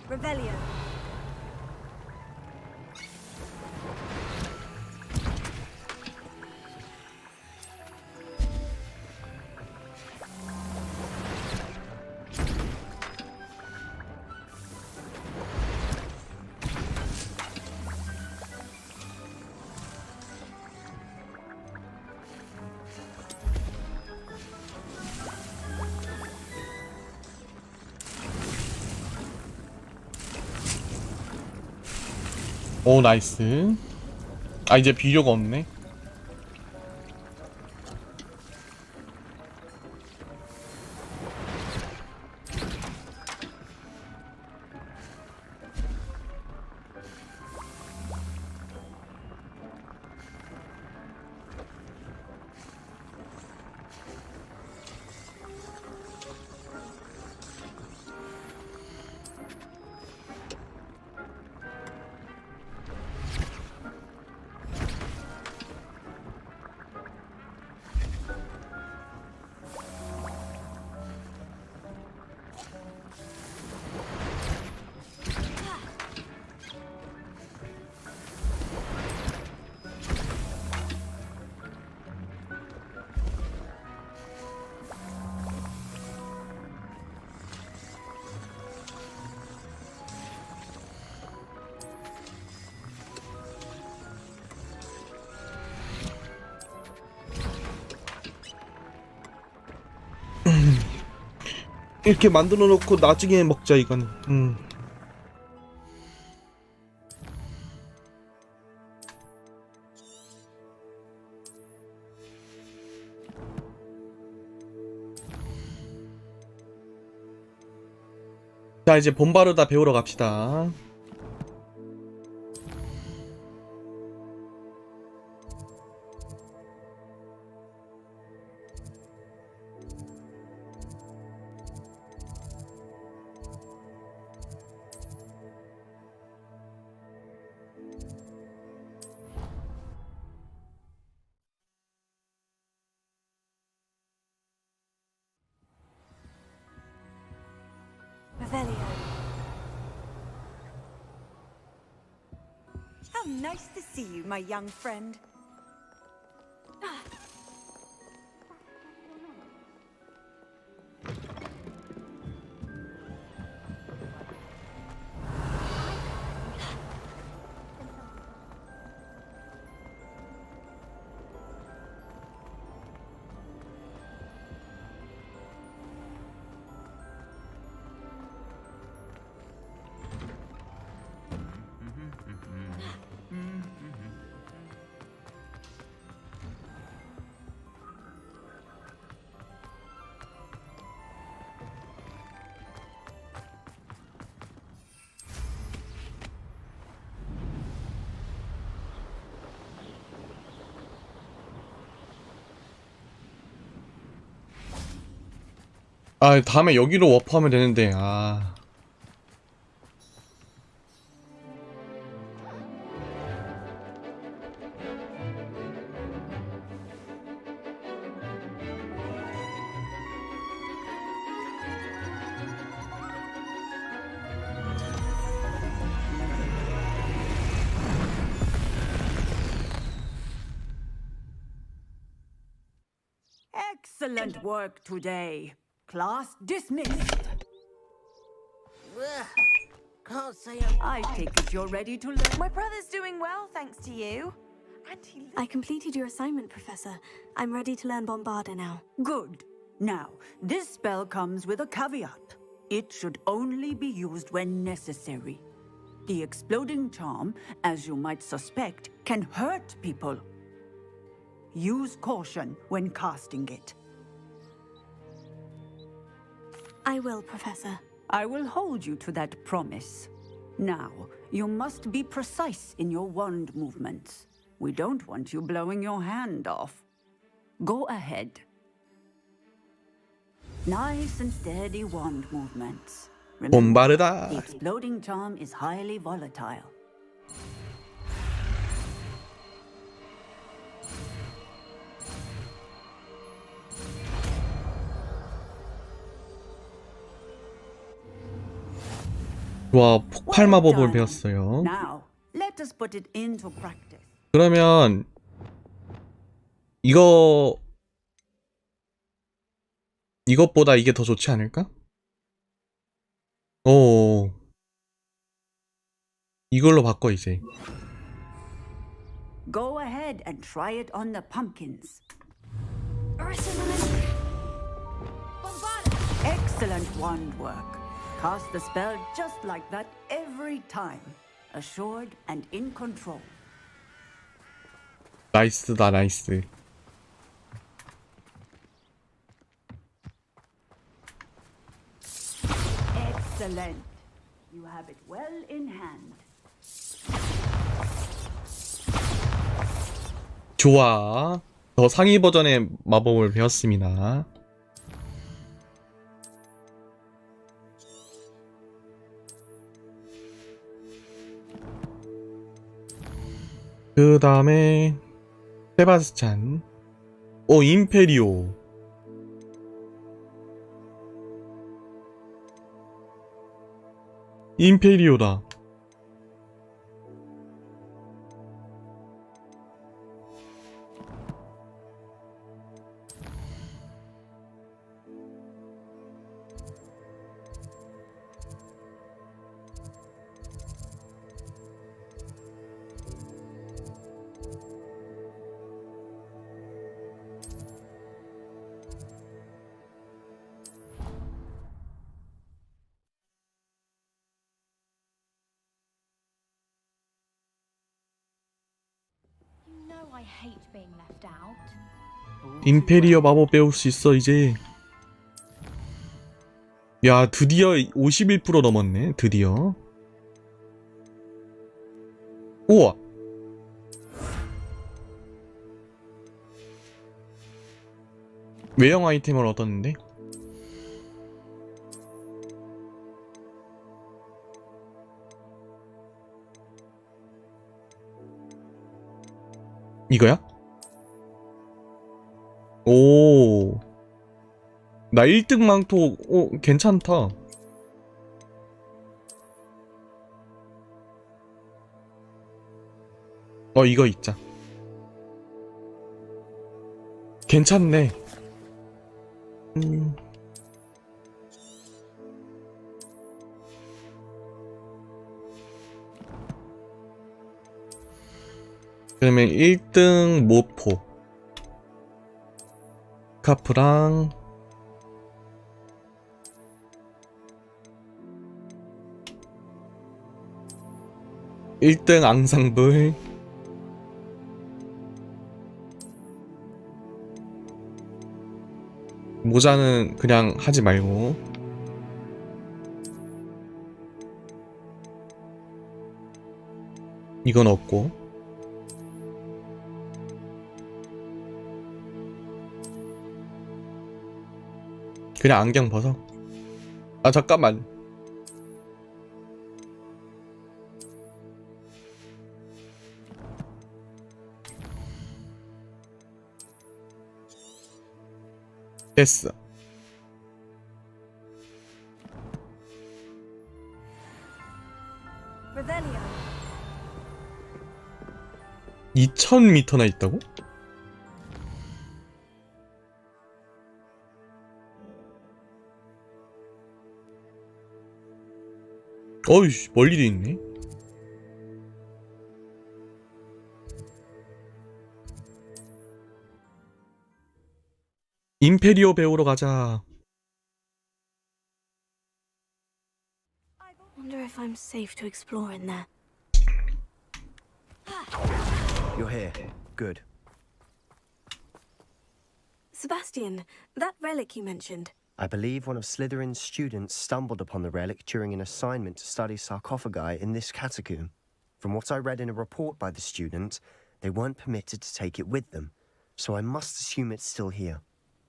Revelio. 오, 나이스. 아, 이제 비료가 없네. 이렇게 만들어 놓고 나중에 먹자 이거는. 자, 이제 본바르다 배우러 갑시다. Revelio. How nice to see you, my young friend. 아, 다음에 여기로 워프하면 되는데. 아, Excellent work today. Class dismissed. Can't say I take it you're ready to learn. My brother's doing well, thanks to you. And he I completed your assignment, Professor. I'm ready to learn Bombarda now. Good. Now, this spell comes with a caveat. It should only be used when necessary. The exploding charm, as you might suspect, can hurt people. Use caution when casting it. I will, Professor. I will hold you to that promise. Now, you must be precise in your wand movements. We don't want you blowing your hand off. Go ahead. Nice and steady wand movements. Remember, the exploding charm is highly volatile. 와, 폭발 마법을 배웠어요. Now, let us put it into practice. 그러면 이것보다 이게 더 좋지 않을까? 오, 이걸로 바꿔 이제. Go ahead and try it on the pumpkins. Excellent wand work. Cast the spell just like that every time. Assured and in control. 나이스다, 나이스. Excellent. You have it well in hand. 좋아. 더 상위 버전의 마법을 배웠습니다. 그 다음에 세바스찬. 오, 임페리오. 임페리오다. I hate being left out. 임페리어 마법 배울 수 있어 이제. 야, 드디어 51% 넘었네. 드디어. 우와. 외형 아이템을 얻었는데. 이거야? 오, 나 1등 망토. 오, 괜찮다. 이거 있자. 괜찮네. 그러면 1등 모포 카프랑 (1등) 앙상블, 모자는 그냥 하지 말고. 이건 없고. 그냥 안경 벗어. 아, 잠깐만. 됐어. Revelio. 2000m나 있다고? 어이씨, 멀리도 있네. 임페리오 배우러 가자. Wonder if I'm safe to explore in there. You're here. Good. Sebastian, that relic you mentioned. I believe one of Slytherin's students stumbled upon the relic during an assignment to study sarcophagi in this catacomb. From what I read in a report by the student, they weren't permitted to take it with them, so I must assume it's still here.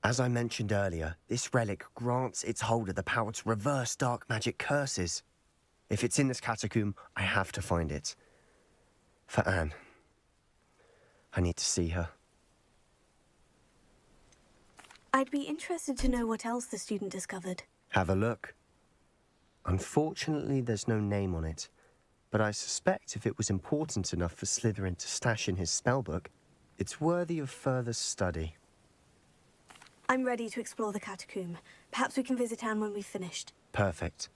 As I mentioned earlier, this relic grants its holder the power to reverse dark magic curses. If it's in this catacomb, I have to find it. For Anne. I need to see her. I'd be interested to know what else the student discovered. Have a look. Unfortunately, there's no name on it, but I suspect if it was important enough for Slytherin to stash in his spellbook, it's worthy of further study. I'm ready to explore the catacomb. Perhaps we can visit Anne when we've finished. Perfect.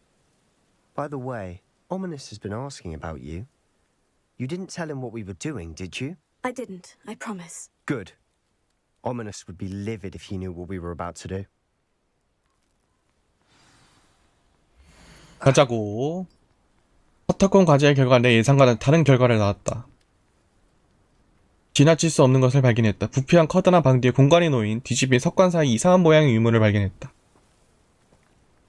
By the way, Ominous has been asking about you. You didn't tell him what we were doing, did you? I didn't, I promise. Good. Ominous would be livid if he knew what we were about to do. 가자고. 파타콘 과제의 결과 내 예상과는 다른 결과를 나왔다. 지나칠 수 없는 것을 발견했다. 부패한 커다란 방 뒤에 공간이 놓인 뒤집힌 석관 사이 이상한 모양의 유물을 발견했다.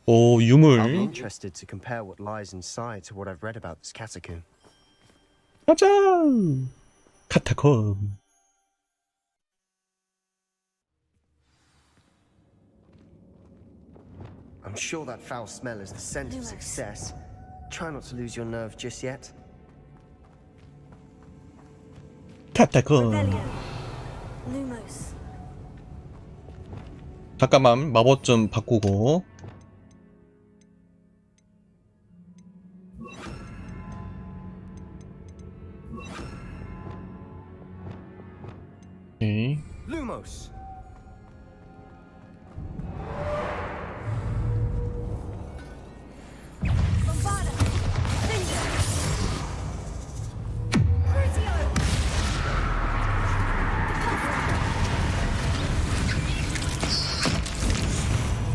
오, I'll be 유물. interested to compare what lies inside to what I've read about this catacomb. 가자. 카타콤. I'm sure that foul smell is the scent of success. Try not to lose your nerve just yet. 카타콤. Lumos. 잠깐만, 마법 좀 바꾸고. 오케이. Lumos.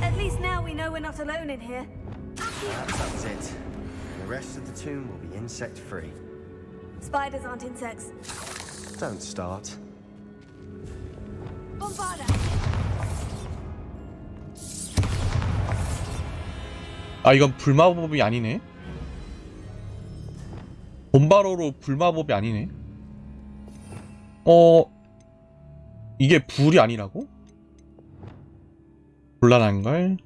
At least now we know we're not alone in here. Perhaps that's it. The rest of the tomb will be insect-free. Spiders aren't insects. Don't start. Bombarda! 아, 이건 불마법이 아니네. 본바로로 불마법이 아니네. 이게 불이 아니라고? 곤란한걸?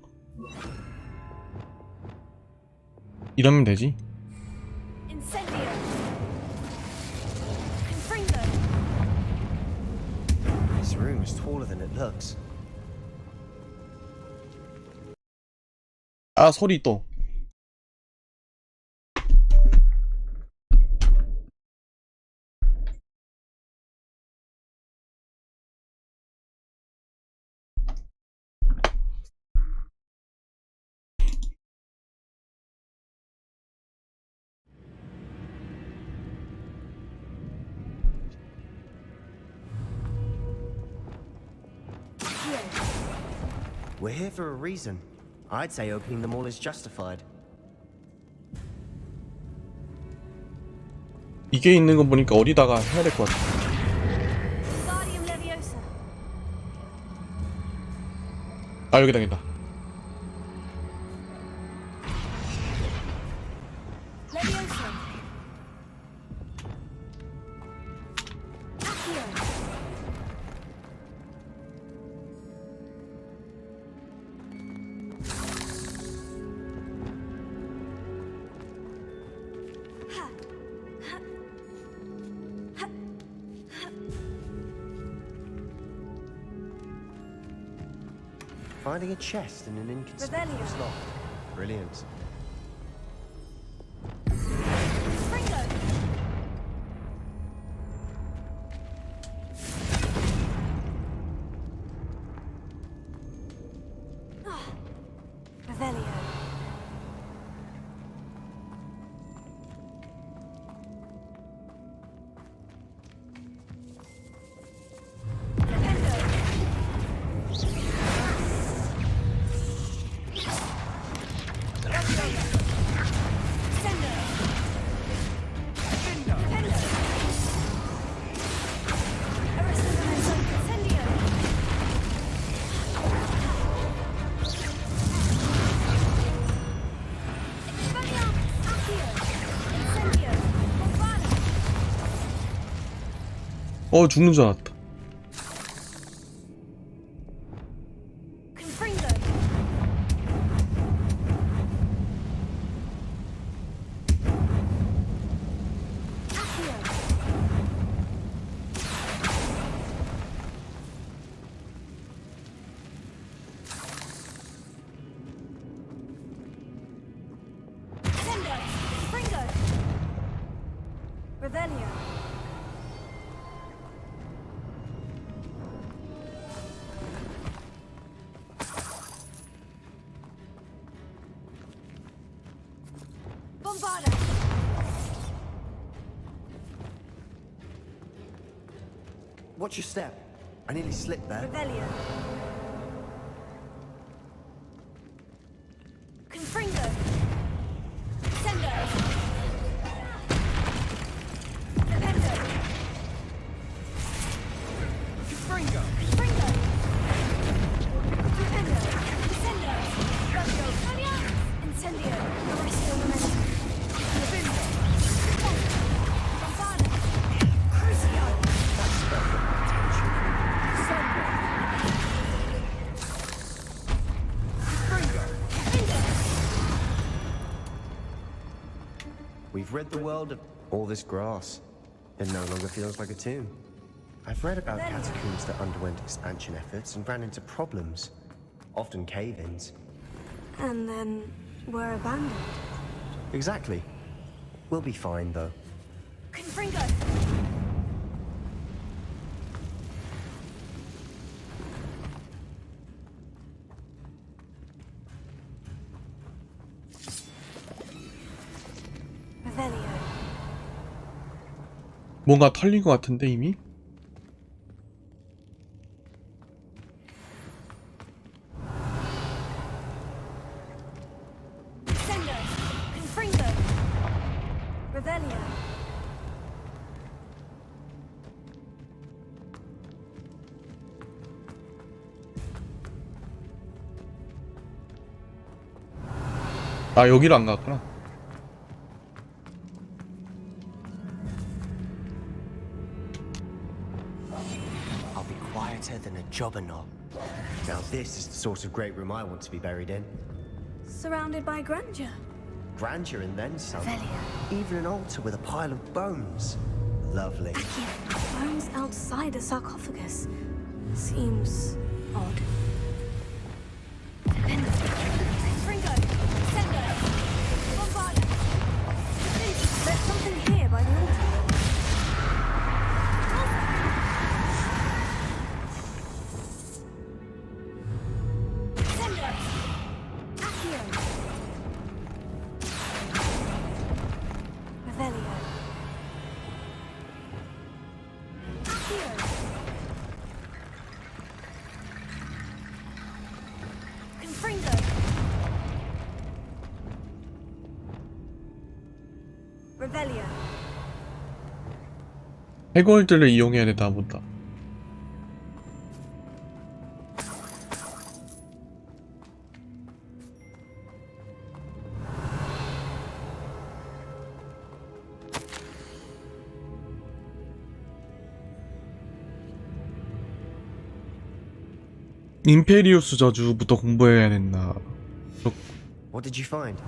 이러면 되지. Incendio! Confringo! This room is taller than it looks. 아, 소리 또. We're here for a reason. I'd say opening them all is justified. 이게 있는 거 보니까 어디다가 해야 될 것 같아. Wingardium Leviosa. 아, 여기다, 여기다. Leviosa. Accio. Finding a chest in an inconspicuous lock. Brilliant. Confringo. Revelio. 죽는 줄 알았다. Watch your step. I nearly slipped there. Revelio. Confringo. Sendo. Dependo. Confringo. Confringo. Dependo. Sendo. Rosco. Incendio. Arresto momentum. Dependo. Bombada. Crucio. We've rid the world of all this grass. It no longer feels like a tomb. I've read about catacombs that underwent expansion efforts and ran into problems, often cave-ins. And then were abandoned. Exactly. We'll be fine, though. Confringo. 뭔가 털린 것 같은데 이미? Sendo. Confringo. Revelio. 아 여기로 안 갔구나. Than a jobberknoll. Now this is the sort of great room I want to be buried in. Surrounded by grandeur. Grandeur and then some. Revelio. Even an altar with a pile of bones. Lovely. Bones outside a sarcophagus. Seems odd. Confringo. Sendo. Bombada. There's something here by the altar. 해골들을 이용해야 되나 보다. 임페리우스 저주부터 공부해야 됐나. What did you find?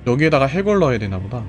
여기에다가 해골 넣어야 되나 보다.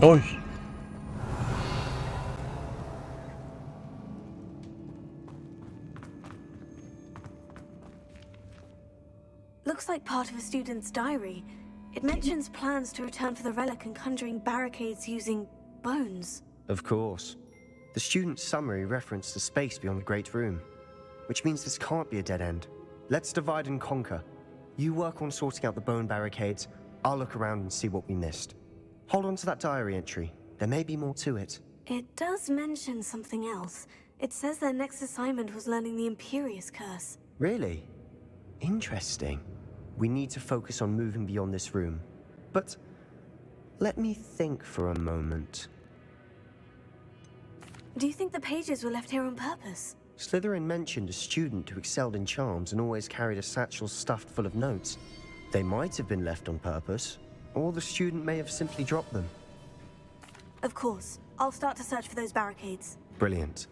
어이. Looks like part of a student's diary. It mentions plans to return for the relic and conjuring barricades using bones. Of course. The student's summary referenced the space beyond the Great Room, which means this can't be a dead end. Let's divide and conquer. You work on sorting out the bone barricades, I'll look around and see what we missed. Hold on to that diary entry. There may be more to it. It does mention something else. It says their next assignment was learning the Imperious Curse. Really? Interesting. We need to focus on moving beyond this room. But let me think for a moment. Do you think the pages were left here on purpose? Slytherin mentioned a student who excelled in charms and always carried a satchel stuffed full of notes. They might have been left on purpose, or the student may have simply dropped them. Of course. I'll start to search for those barricades. Brilliant.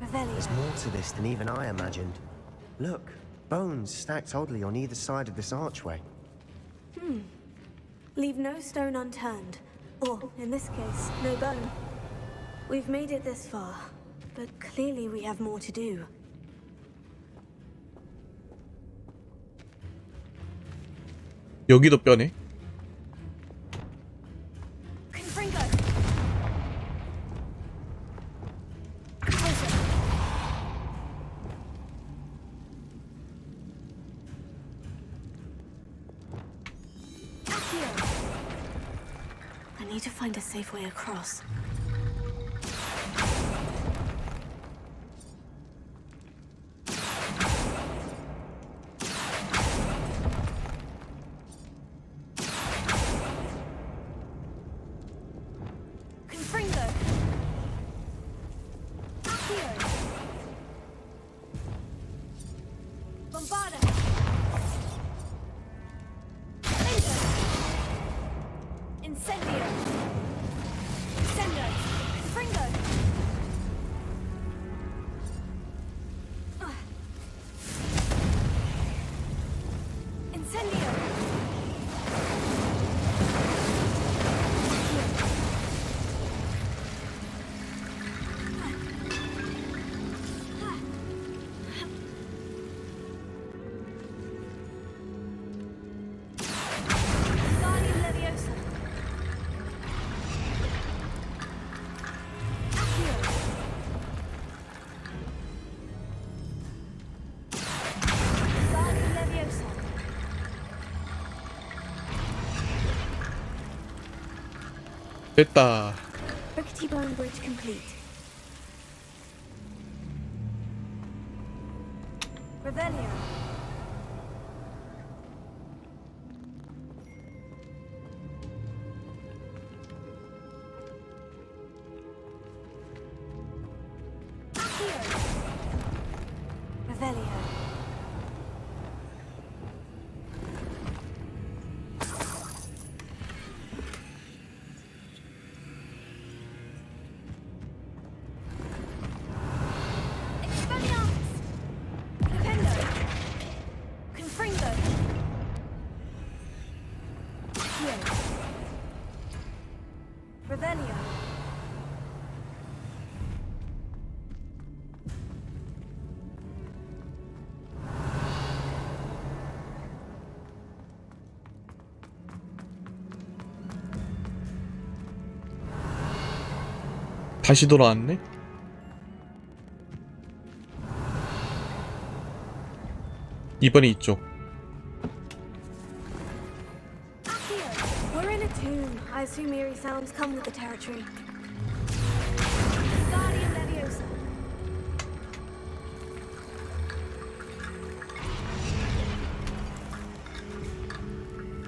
Revelio. There's more to this than even I imagined. Look, bones stacked oddly on either side of this archway. Leave no stone unturned. Or, in this case, no bone. We've made it this far, but clearly we have more to do. 여기도 뼈네. Confringo! I need to find a safe way across. Confringo! Accio! Bombarda! Incendio! Incendio! Confringo! Incendio! Guardian Leviosa! Accio! Guardian Leviosa! 됐다. Rickety Bone Bridge complete. Revelio. Accio. Revelio. Expelliarmus! Defendo! Confringo! Accio! Revelio! 다시 돌아왔네. 이번에 이쪽. Accio! We're in a tomb. I assume eerie sounds come with the territory. Guardian Leviosa!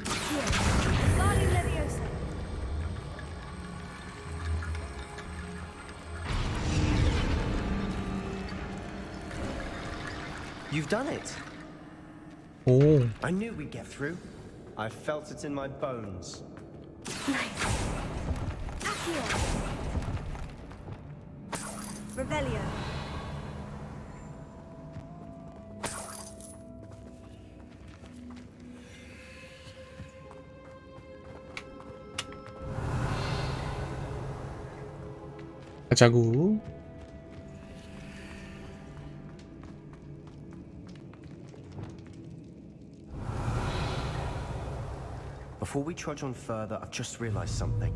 Accio! Guardian Leviosa! You've done it! 오. I knew we'd get through. I felt it in my bones. Nice. Accio! Revelio. 가자구. Before we trudge on further, I've just realized something.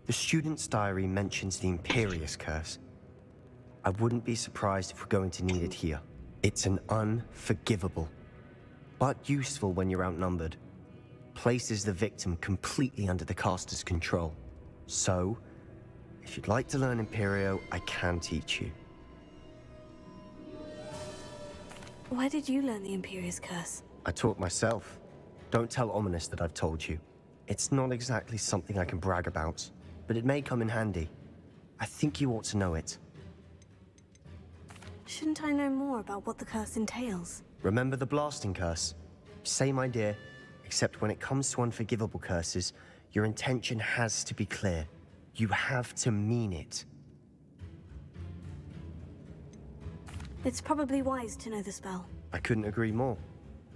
The student's diary mentions the Imperious Curse. I wouldn't be surprised if we're going to need it here. It's an unforgivable, but useful when you're outnumbered. Places the victim completely under the caster's control. So, if you'd like to learn Imperio, I can teach you. Where did you learn the Imperious Curse? I taught myself. Don't tell Ominous that I've told you. It's not exactly something I can brag about, but it may come in handy. I think you ought to know it. Shouldn't I know more about what the curse entails? Remember the blasting curse? Same idea, except when it comes to unforgivable curses, your intention has to be clear. You have to mean it. It's probably wise to know the spell. I couldn't agree more.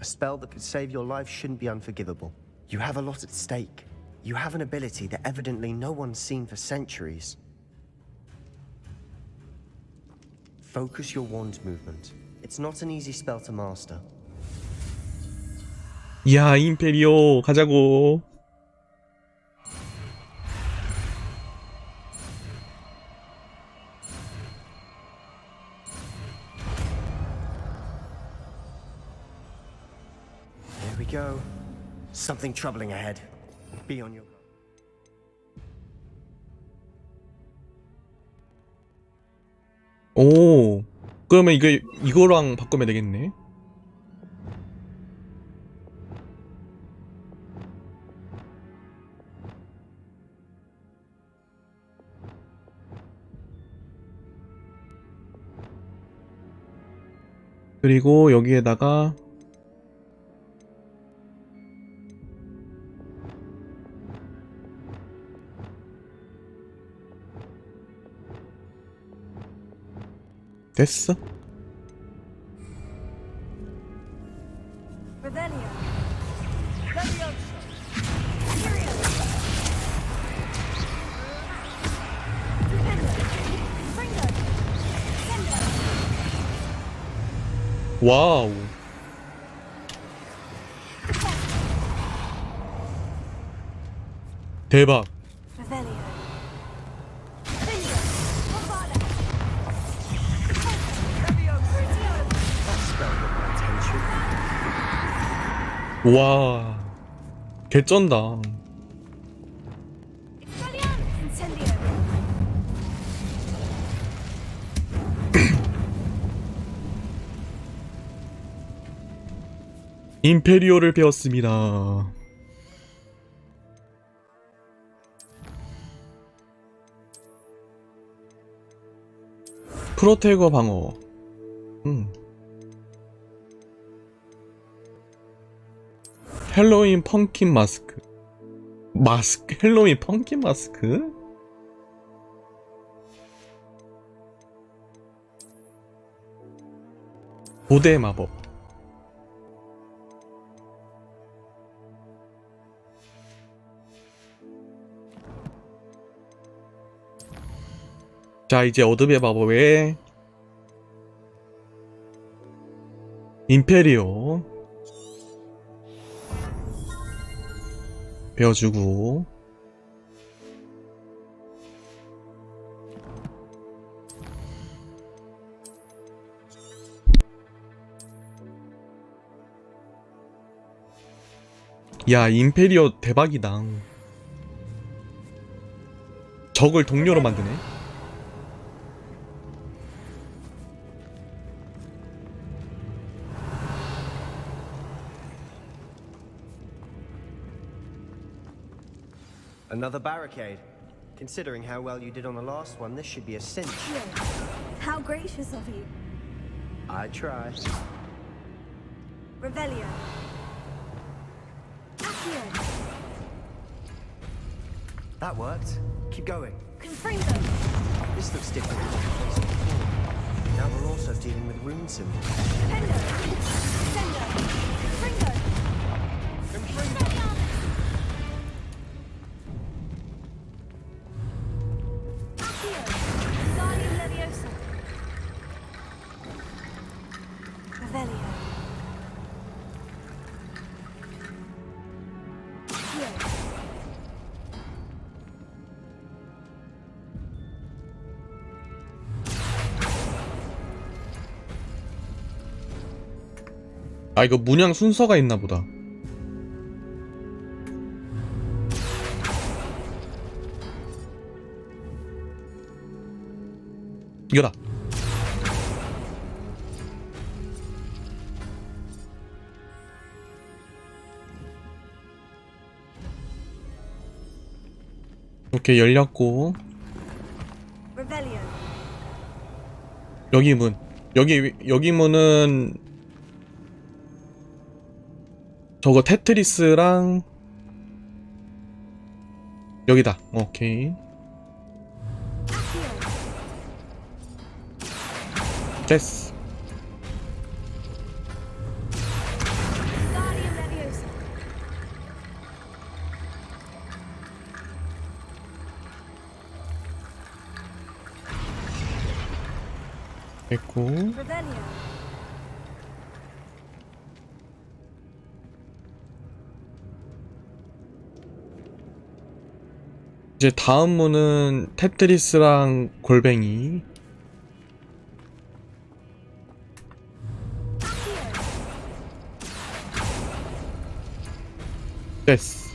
A spell that could save your life shouldn't be unforgivable. You have a lot at stake. You have an ability that evidently no one's seen for centuries. Focus your wand movement. It's not an easy spell to master. 야, 임페리오 가자고. Here we go. Something troubling ahead. Be on your guard. 오, 그러면 이거랑 바꾸면 되겠네. 그리고 여기에다가 됐어. 와우. 대박. 와, 개쩐다. 임페리오를 배웠습니다. 프로테거 방어. 헬로윈 펌킨 마스크. 헬로윈 펌킨 마스크? 고대 마법. 자, 이제 어둠의 마법에 임페리오 배워주고, 야, 임페리오 대박이다. 적을 동료로 만드네. Another barricade. Considering how well you did on the last one, this should be a cinch. How gracious of you. I try. Revelio. That worked. Keep going. Confringo. This looks different. Now we're also dealing with rune symbols. Pendo. Sendo. Confringo. Confringo. Accio. 아, 이거 문양 순서가 있나 보다. 이거다. 이렇게 열렸고, 여기 문, 여기 문은 저거 테트리스랑 여기다. 오케이. 됐어. 됐고. 이제 다음 문은 테트리스랑 골뱅이. 됐어.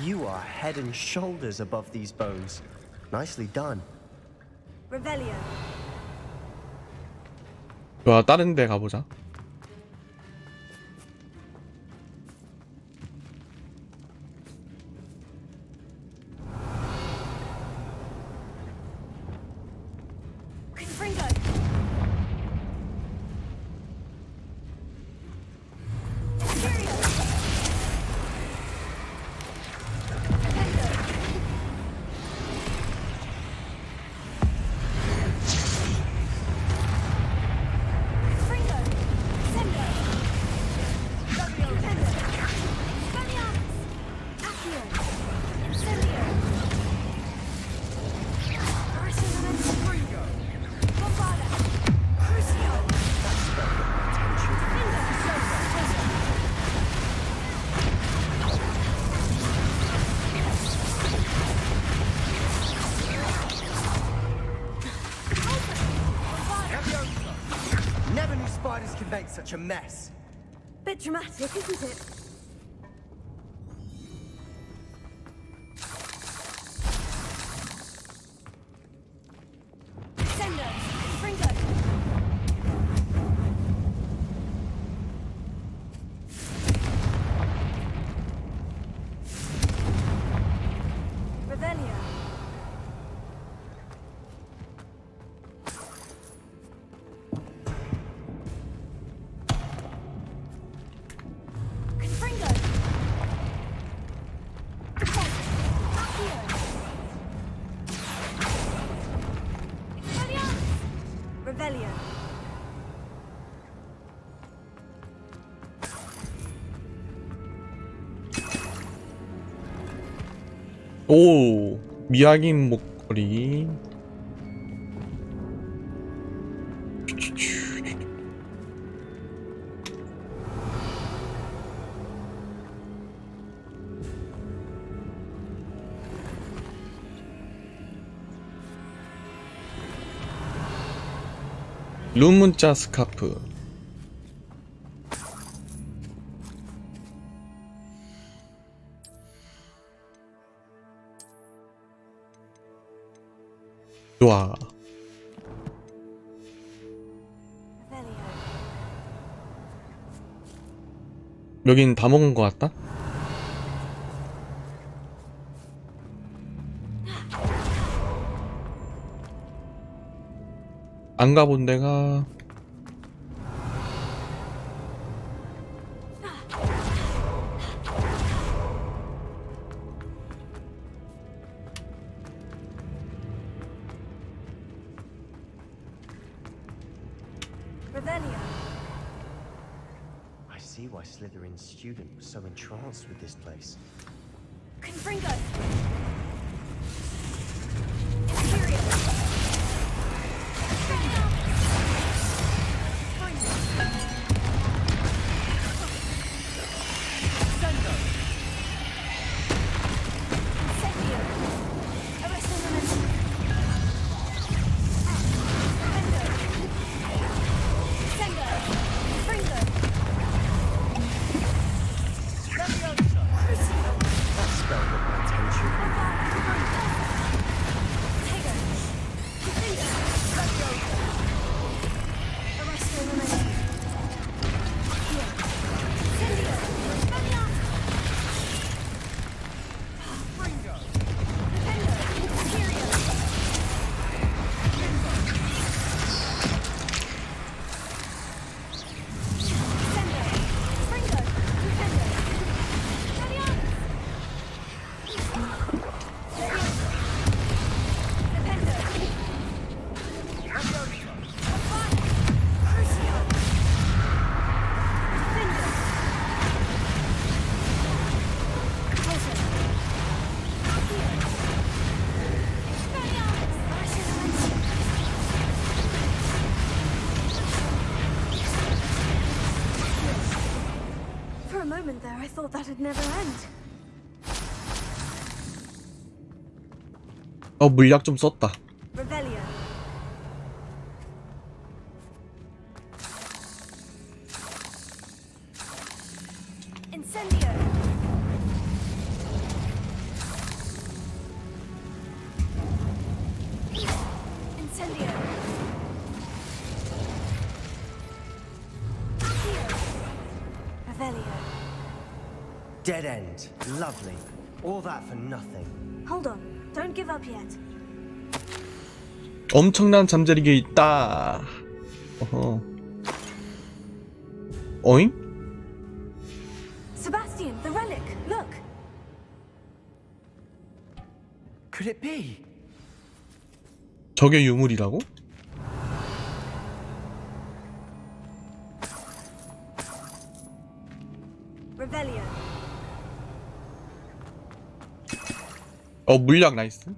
You are head and shoulders above these bones. Nicely done. 좋아, 다른 데 가보자. Never knew spiders could make such a mess. Bit dramatic, isn't it? 오, 미약인 목걸이. 룸문자 스카프. 좋아. 여긴 다 먹은 것 같다? 안 가본 데가 I see why Slytherin's student was so entranced with this place. Confringo! I thought that would never end. 물약 좀 썼다. Revelio. Incendio. Incendio. Revelio. Dead end. Lovely. All that for nothing. Hold on. Don't give up yet. 엄청난 잠자리게 있다. 어허. 어잉? Sebastian, the relic. Look. Could it be? 저게 유물이라고? Revelio. 물약 나이스.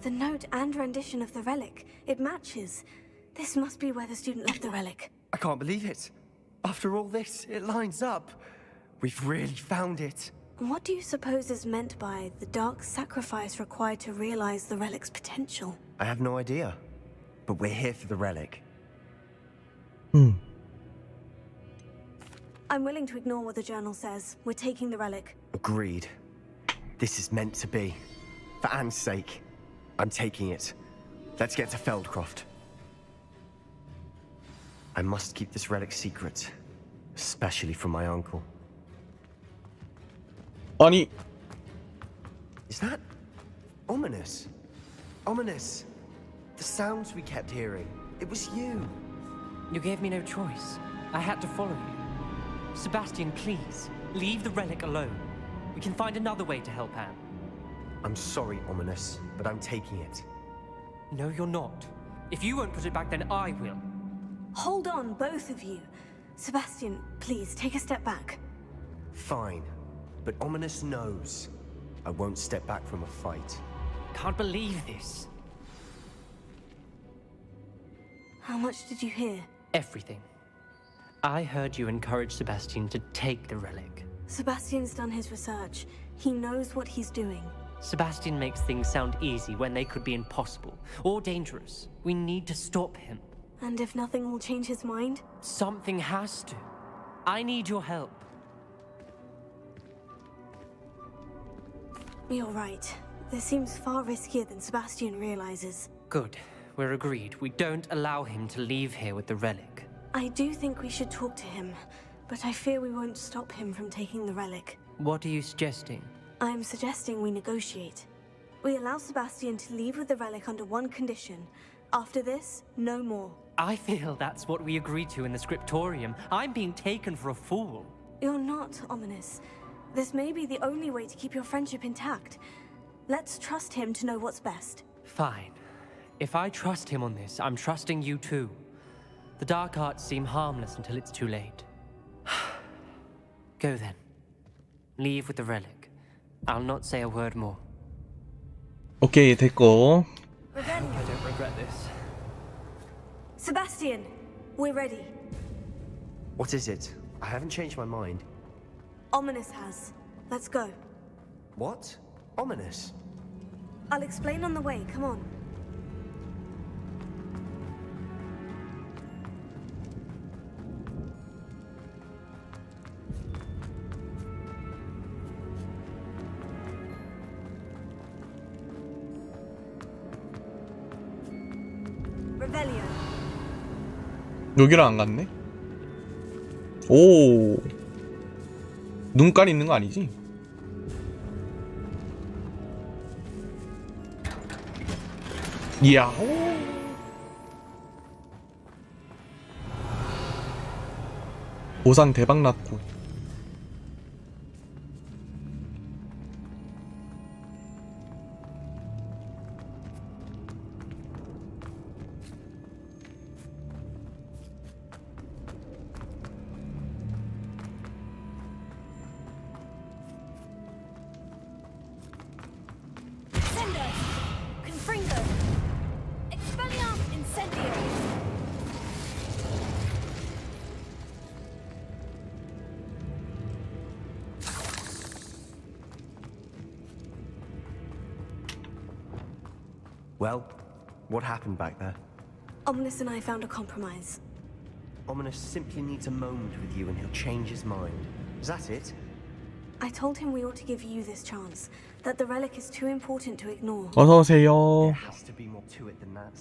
The note and rendition of the relic. It matches. This must be where the student left the relic. I can't believe it. After all this, it lines up. We've really found it. What do you suppose is meant by the dark sacrifice required to realize the relic's potential? I have no idea. But we're here for the relic. I'm willing to ignore what the journal says. We're taking the relic. Agreed. This is meant to be. For Anne's sake. I'm taking it. Let's get to Feldcroft. I must keep this relic secret. Especially from my uncle. 아니. Is that ominous? Ominous. The sounds we kept hearing. It was you. You gave me no choice. I had to follow you. Sebastian, please, leave the relic alone. We can find another way to help Anne. I'm sorry, Ominous, but I'm taking it. No, you're not. If you won't put it back, then I will. Hold on, both of you. Sebastian, please, take a step back. Fine. But Ominous knows. I won't step back from a fight. Can't believe this. How much did you hear? Everything. I heard you encourage Sebastian to take the relic. Sebastian's done his research. He knows what he's doing. Sebastian makes things sound easy when they could be impossible or dangerous. We need to stop him. And if nothing will change his mind? Something has to. I need your help. You're right. This seems far riskier than Sebastian realizes. Good. We're agreed. We don't allow him to leave here with the relic. I do think we should talk to him, but I fear we won't stop him from taking the relic. What are you suggesting? I'm suggesting we negotiate. We allow Sebastian to leave with the relic under one condition. After this, no more. I feel that's what we agreed to in the scriptorium. I'm being taken for a fool. You're not, Ominous. This may be the only way to keep your friendship intact. Let's trust him to know what's best. Fine. If I trust him on this, I'm trusting you too. The dark arts seem harmless until it's too late. Go then. Leave with the relic. I'll not say a word more. 오케이, 됐고. I don't regret this. Sebastian, we're ready. What is it? I haven't changed my mind. Ominous has. Let's go. What? Ominous? I'll explain on the way. Come on. Revelio. 여기랑 안 갔네? 오. 눈깔 있는 거 아니지? 이야. 보상 대박 났고. Well, what happened back there? Ominous and I found a compromise. Ominous simply needs a moment with you and he'll change his mind. Is that it? I told him we ought to give you this chance, that the relic is too important to ignore. 어서 오세요. There has to be more to it than that.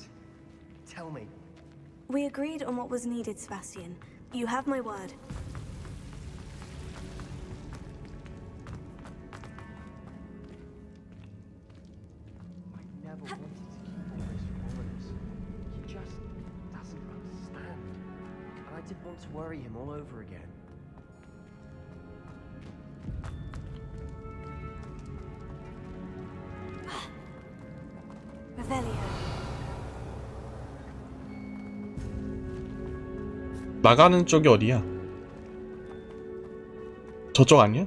Tell me. We agreed on what was needed, Sebastian. You have my word. I never wanted to keep all this from Ominous. He just doesn't understand. And I didn't want to worry him all over again. Revelio. 나가는 쪽이 어디야? 저쪽 아니야?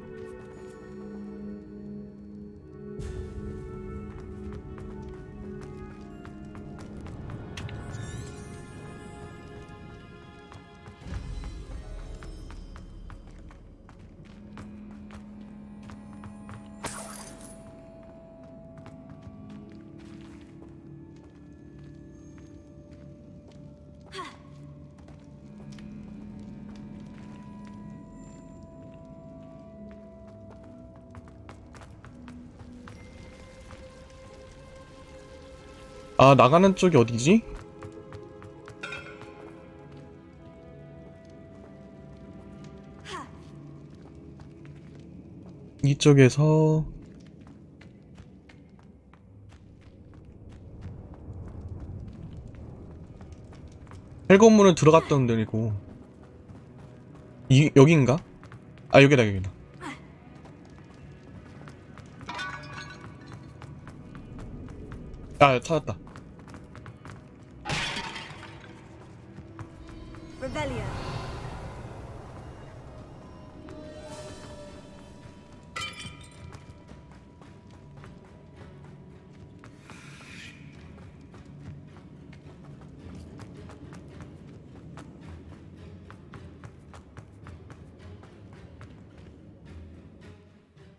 아, 나가는 쪽이 어디지? 이쪽에서 헬건물은 들어갔던 데이고 여긴가? 아, 여기다 여기다. 아, 찾았다. Revelio.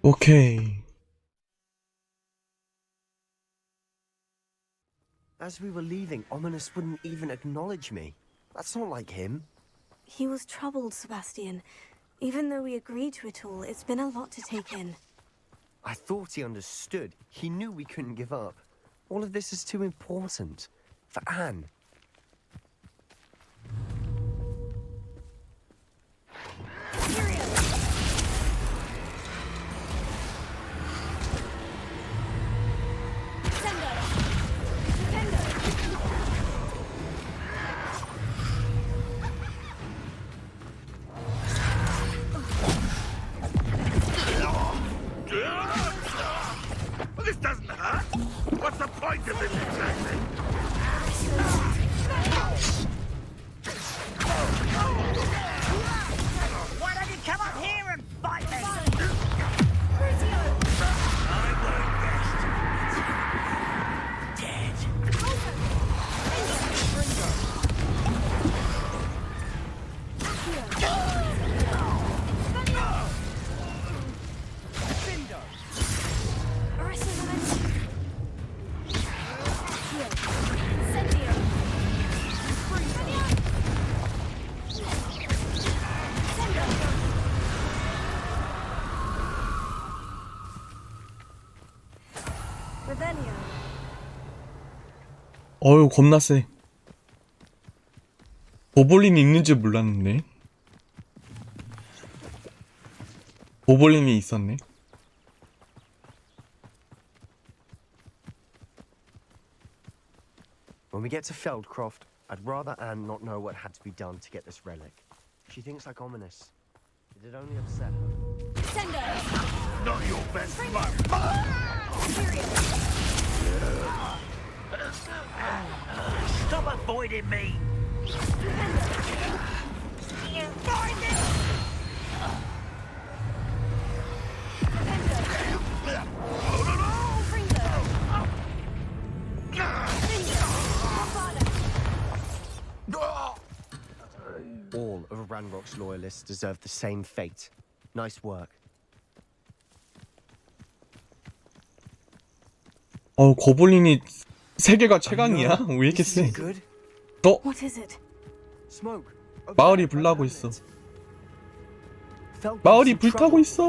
오케이. As we were leaving, Ominous wouldn't even acknowledge me. That's not like him. He was troubled, Sebastian. Even though we agreed to it all, it's been a lot to take in. I thought he understood. He knew we couldn't give up. All of this is too important. For Anne. This doesn't hurt. What's the point of this exactly? Why don't you come up here and fight me? 어휴, 겁나 세. 보볼린이 있는지 몰랐네. 보볼린이 있었네. When we get to Feldcroft, I'd rather Anne not know what had to be done to get this relic. She thinks like Ominous. It'd only upset her. Not your best luck. Stop avoiding me! All of Ranrock's loyalists deserve the same fate. Nice work. 고블린이 세계가 최강이야? 왜 이렇게 세? 어? What is it? 마을이 불나고 있어. 마을이 불타고 있어.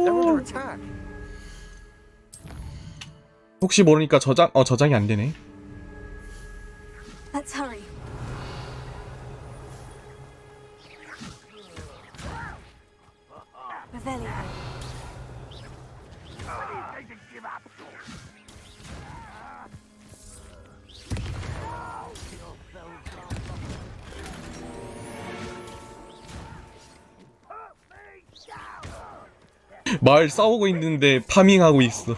혹시 모르니까 저장이 안 되네. Let's hurry. Revelio. 마을 싸우고 있는데 파밍하고 있어.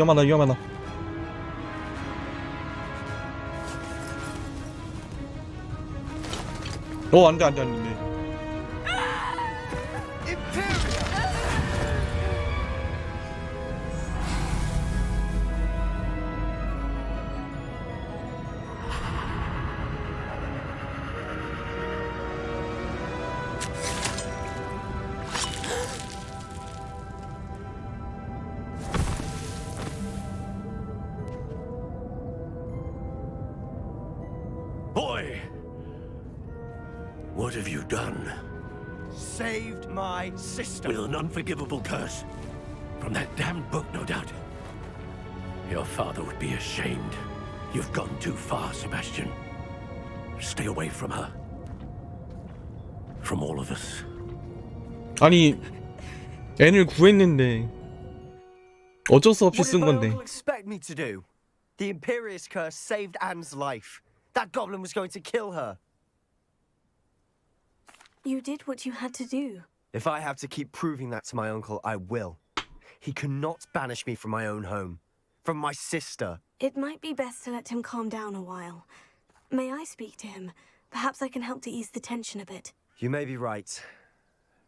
위험하다. 안돼. Boy! What have you done? Saved my sister. With an unforgivable curse. From that damned book, no doubt. Your father would be ashamed. You've gone too far, Sebastian. Stay away from her. From all of us. 아니, 앤을 구했는데 어쩔 수 없이 쓴 건데. What did expect me to do? The Imperious curse saved Anne's life. That goblin was going to kill her. You did what you had to do. If I have to keep proving that to my uncle, I will. He cannot banish me from my own home. From my sister. It might be best to let him calm down a while. May I speak to him? Perhaps I can help to ease the tension a bit. You may be right.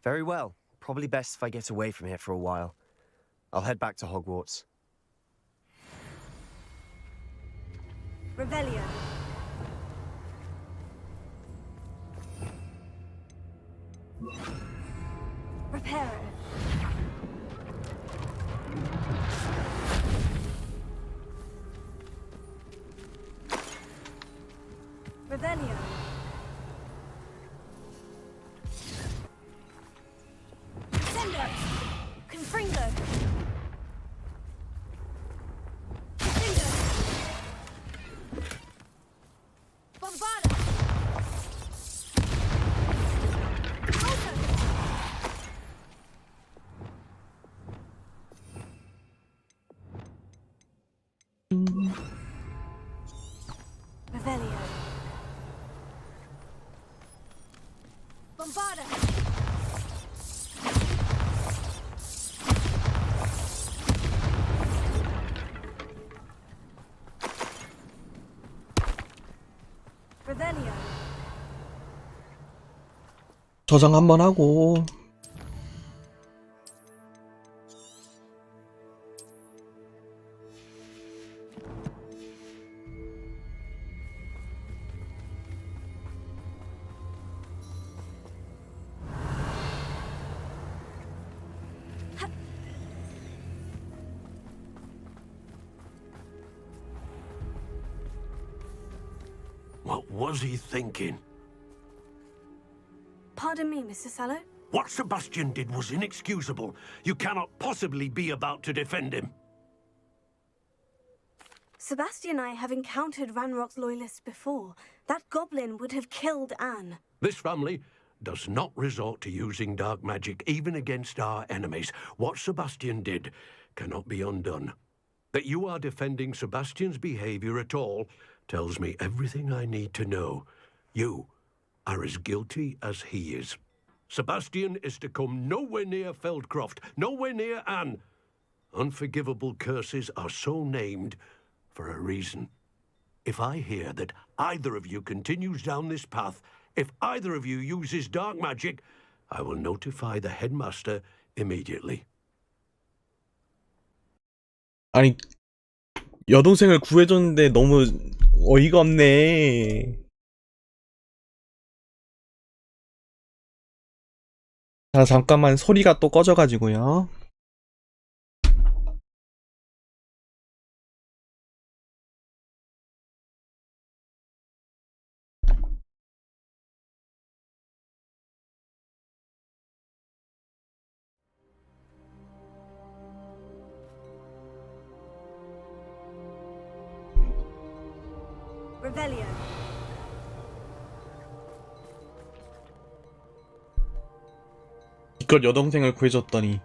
Very well. Probably best if I get away from here for a while. I'll head back to Hogwarts. Revelio. Reparo. Revelio. Sendo. Confringo. Confringo. Bombada. Revelio. Bombada. Revelio. 저장 한번 하고. What was he thinking? Pardon me, Mr. Sallow. What Sebastian did was inexcusable. You cannot possibly be about to defend him. Sebastian and I have encountered Ranrock's loyalists before. That goblin would have killed Anne. This family does not resort to using dark magic even against our enemies. What Sebastian did cannot be undone. That you are defending Sebastian's behavior at all tells me everything I need to know. You are as guilty as he is. Sebastian is to come nowhere near Feldcroft, nowhere near Anne. Unforgivable curses are so named for a reason. If I hear that either of you continues down this path, if either of you uses dark magic, I will notify the headmaster immediately. 아니, 여동생을 구해줬는데 너무 어이가 없네. 자, 잠깐만 소리가 또 꺼져가지고요. Revelio. 이걸 여동생을 구해줬더니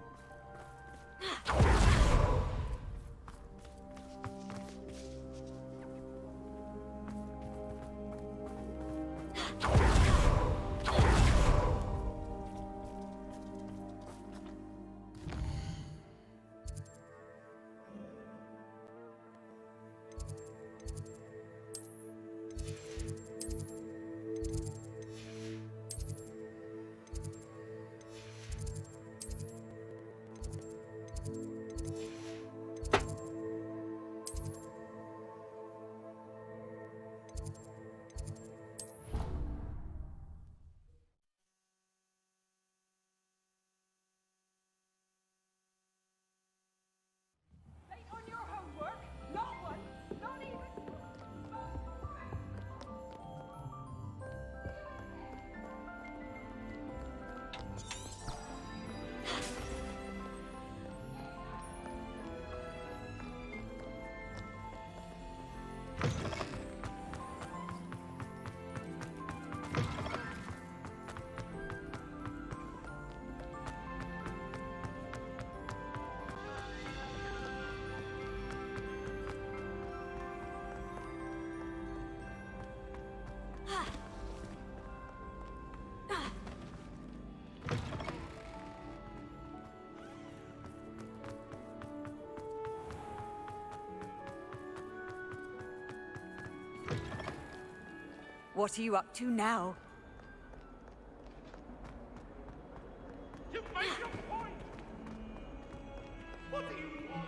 What are you up to now? You make your point! What do you want?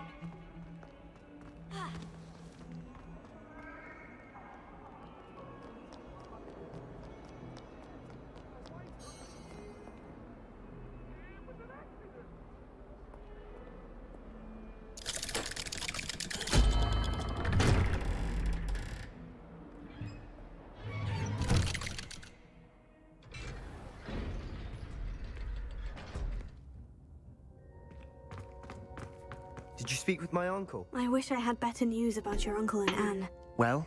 Did you speak with my uncle? I wish I had better news about your uncle and Anne. Well,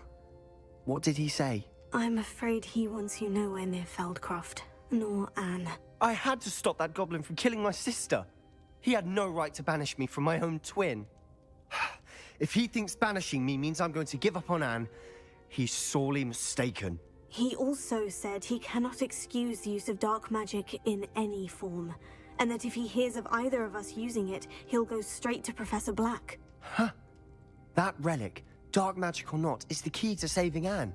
what did he say? I'm afraid he wants you nowhere near Feldcroft, nor Anne. I had to stop that goblin from killing my sister. He had no right to banish me from my own twin. If he thinks banishing me means I'm going to give up on Anne, he's sorely mistaken. He also said he cannot excuse the use of dark magic in any form, and that if he hears of either of us using it, he'll go straight to Professor Black. Huh? That relic, dark magic or not, is the key to saving Anne.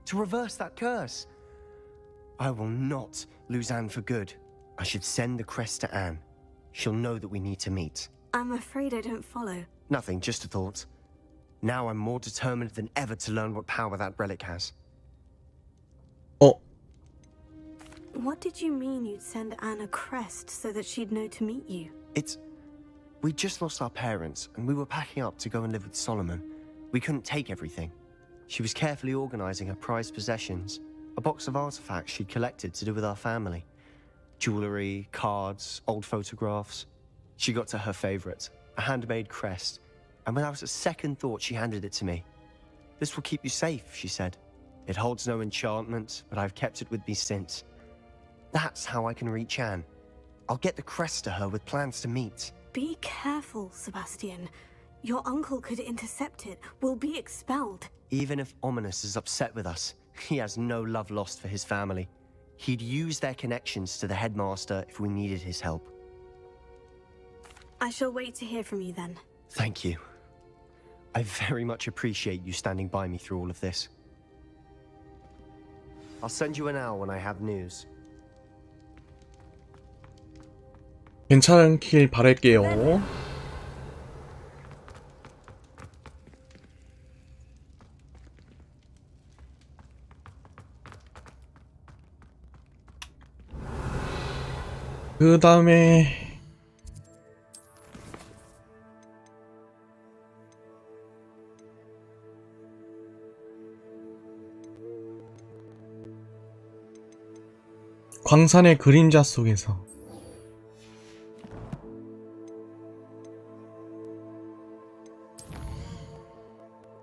To reverse that curse. I will not lose Anne for good. I should send the crest to Anne. She'll know that we need to meet. I'm afraid I don't follow. Nothing, just a thought. Now I'm more determined than ever to learn what power that relic has. Oh. What did you mean you'd send Anne a crest so that she'd know to meet you? We just lost our parents, and we were packing up to go and live with Solomon. We couldn't take everything. She was carefully organizing her prized possessions, a box of artifacts she'd collected to do with our family. Jewelry, cards, old photographs. She got to her favorite, a handmade crest, and without a second thought she handed it to me. This will keep you safe, she said. It holds no enchantment, but I've kept it with me since. That's how I can reach Anne. I'll get the crest to her with plans to meet. Be careful, Sebastian. Your uncle could intercept it. We'll be expelled. Even if Ominous is upset with us, he has no love lost for his family. He'd use their connections to the headmaster if we needed his help. I shall wait to hear from you then. Thank you. I very much appreciate you standing by me through all of this. I'll send you an hour when I have news. 괜찮길 바랄게요. 그 다음에 광산의 그림자 속에서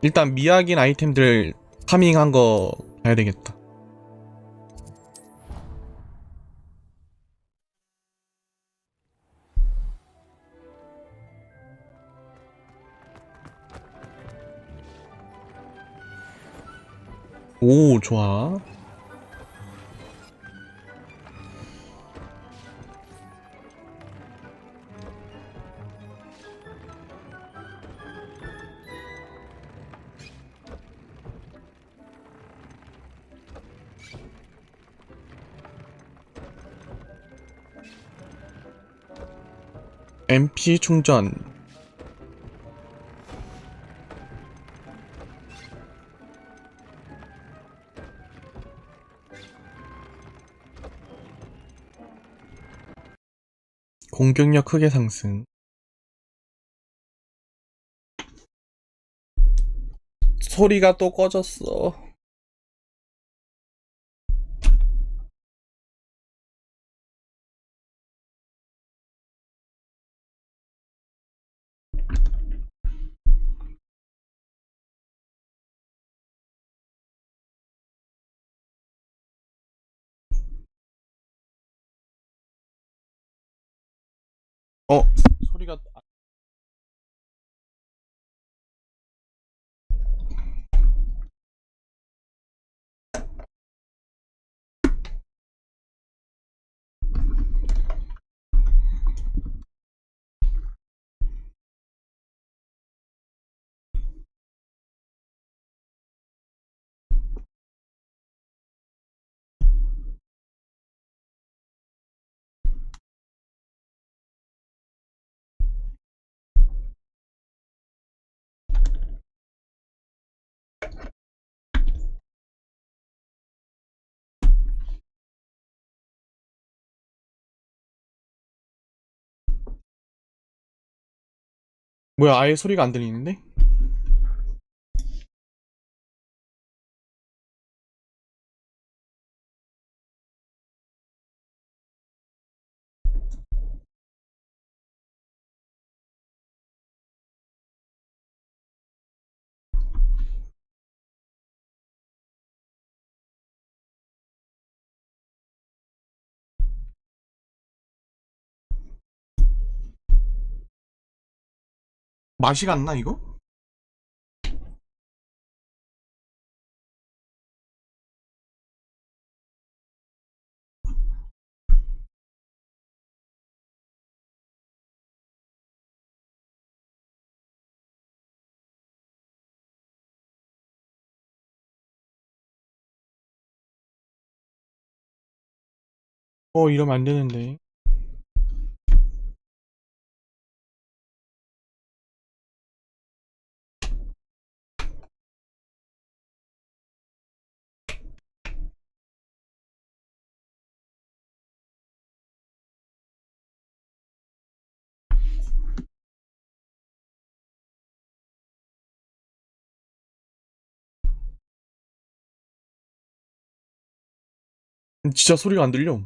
일단 미약인 아이템들 파밍한 거 봐야 되겠다. 오, 좋아. MP 충전. 공격력 크게 상승. 소리가 또 꺼졌어. 소리가 뭐야, 아예 소리가 안 들리는데? 맛이 갔나 이거? 이러면 안 되는데. 진짜 소리가 안 들려.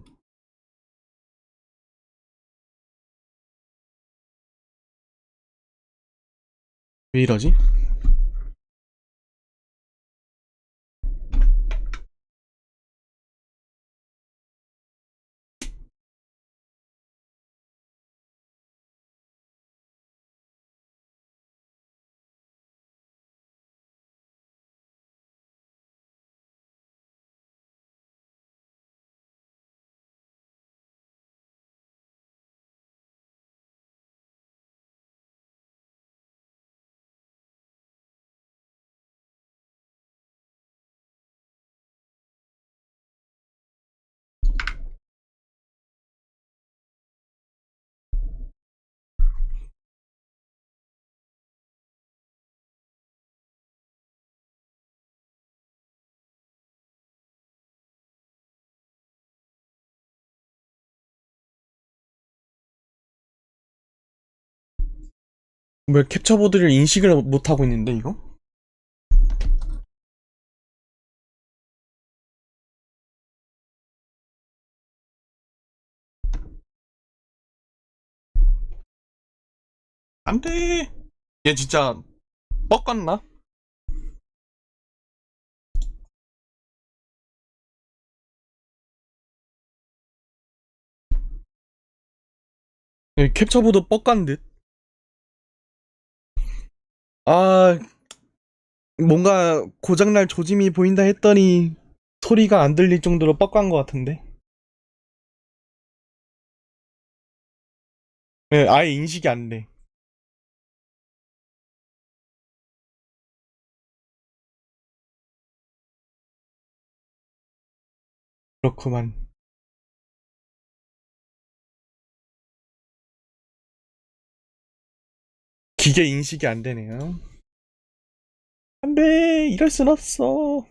왜 이러지? 왜 캡처보드를 인식을 못하고 있는데 이거? 안돼. 얘 진짜 뻑 같나? 얘 캡처보드 뻑 같은 듯. 아, 뭔가 고장날 조짐이 보인다 했더니 소리가 안 들릴 정도로 뻑간 것 같은데. 네, 아예 인식이 안 돼. 그렇구만. 기계 인식이 안 되네요. 안 돼, 이럴 순 없어.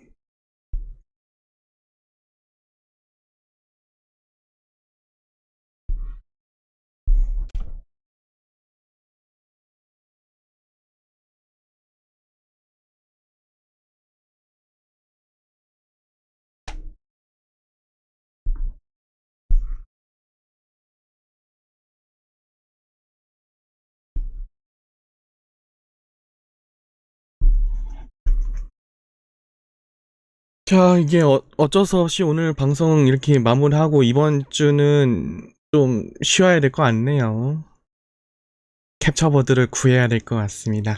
자, 이게 어쩔 수 없이 오늘 방송 이렇게 마무리하고 이번 주는 좀 쉬어야 될 것 같네요. 캡처보드를 구해야 될 것 같습니다.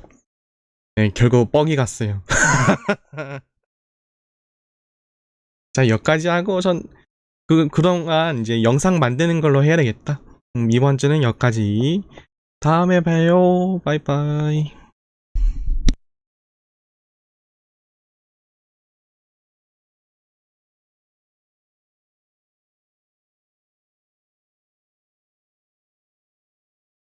네, 결국 뻑이 갔어요. 자, 여기까지 하고 그동안 이제 영상 만드는 걸로 해야 되겠다. 이번 주는 여기까지. 다음에 봐요. 바이바이.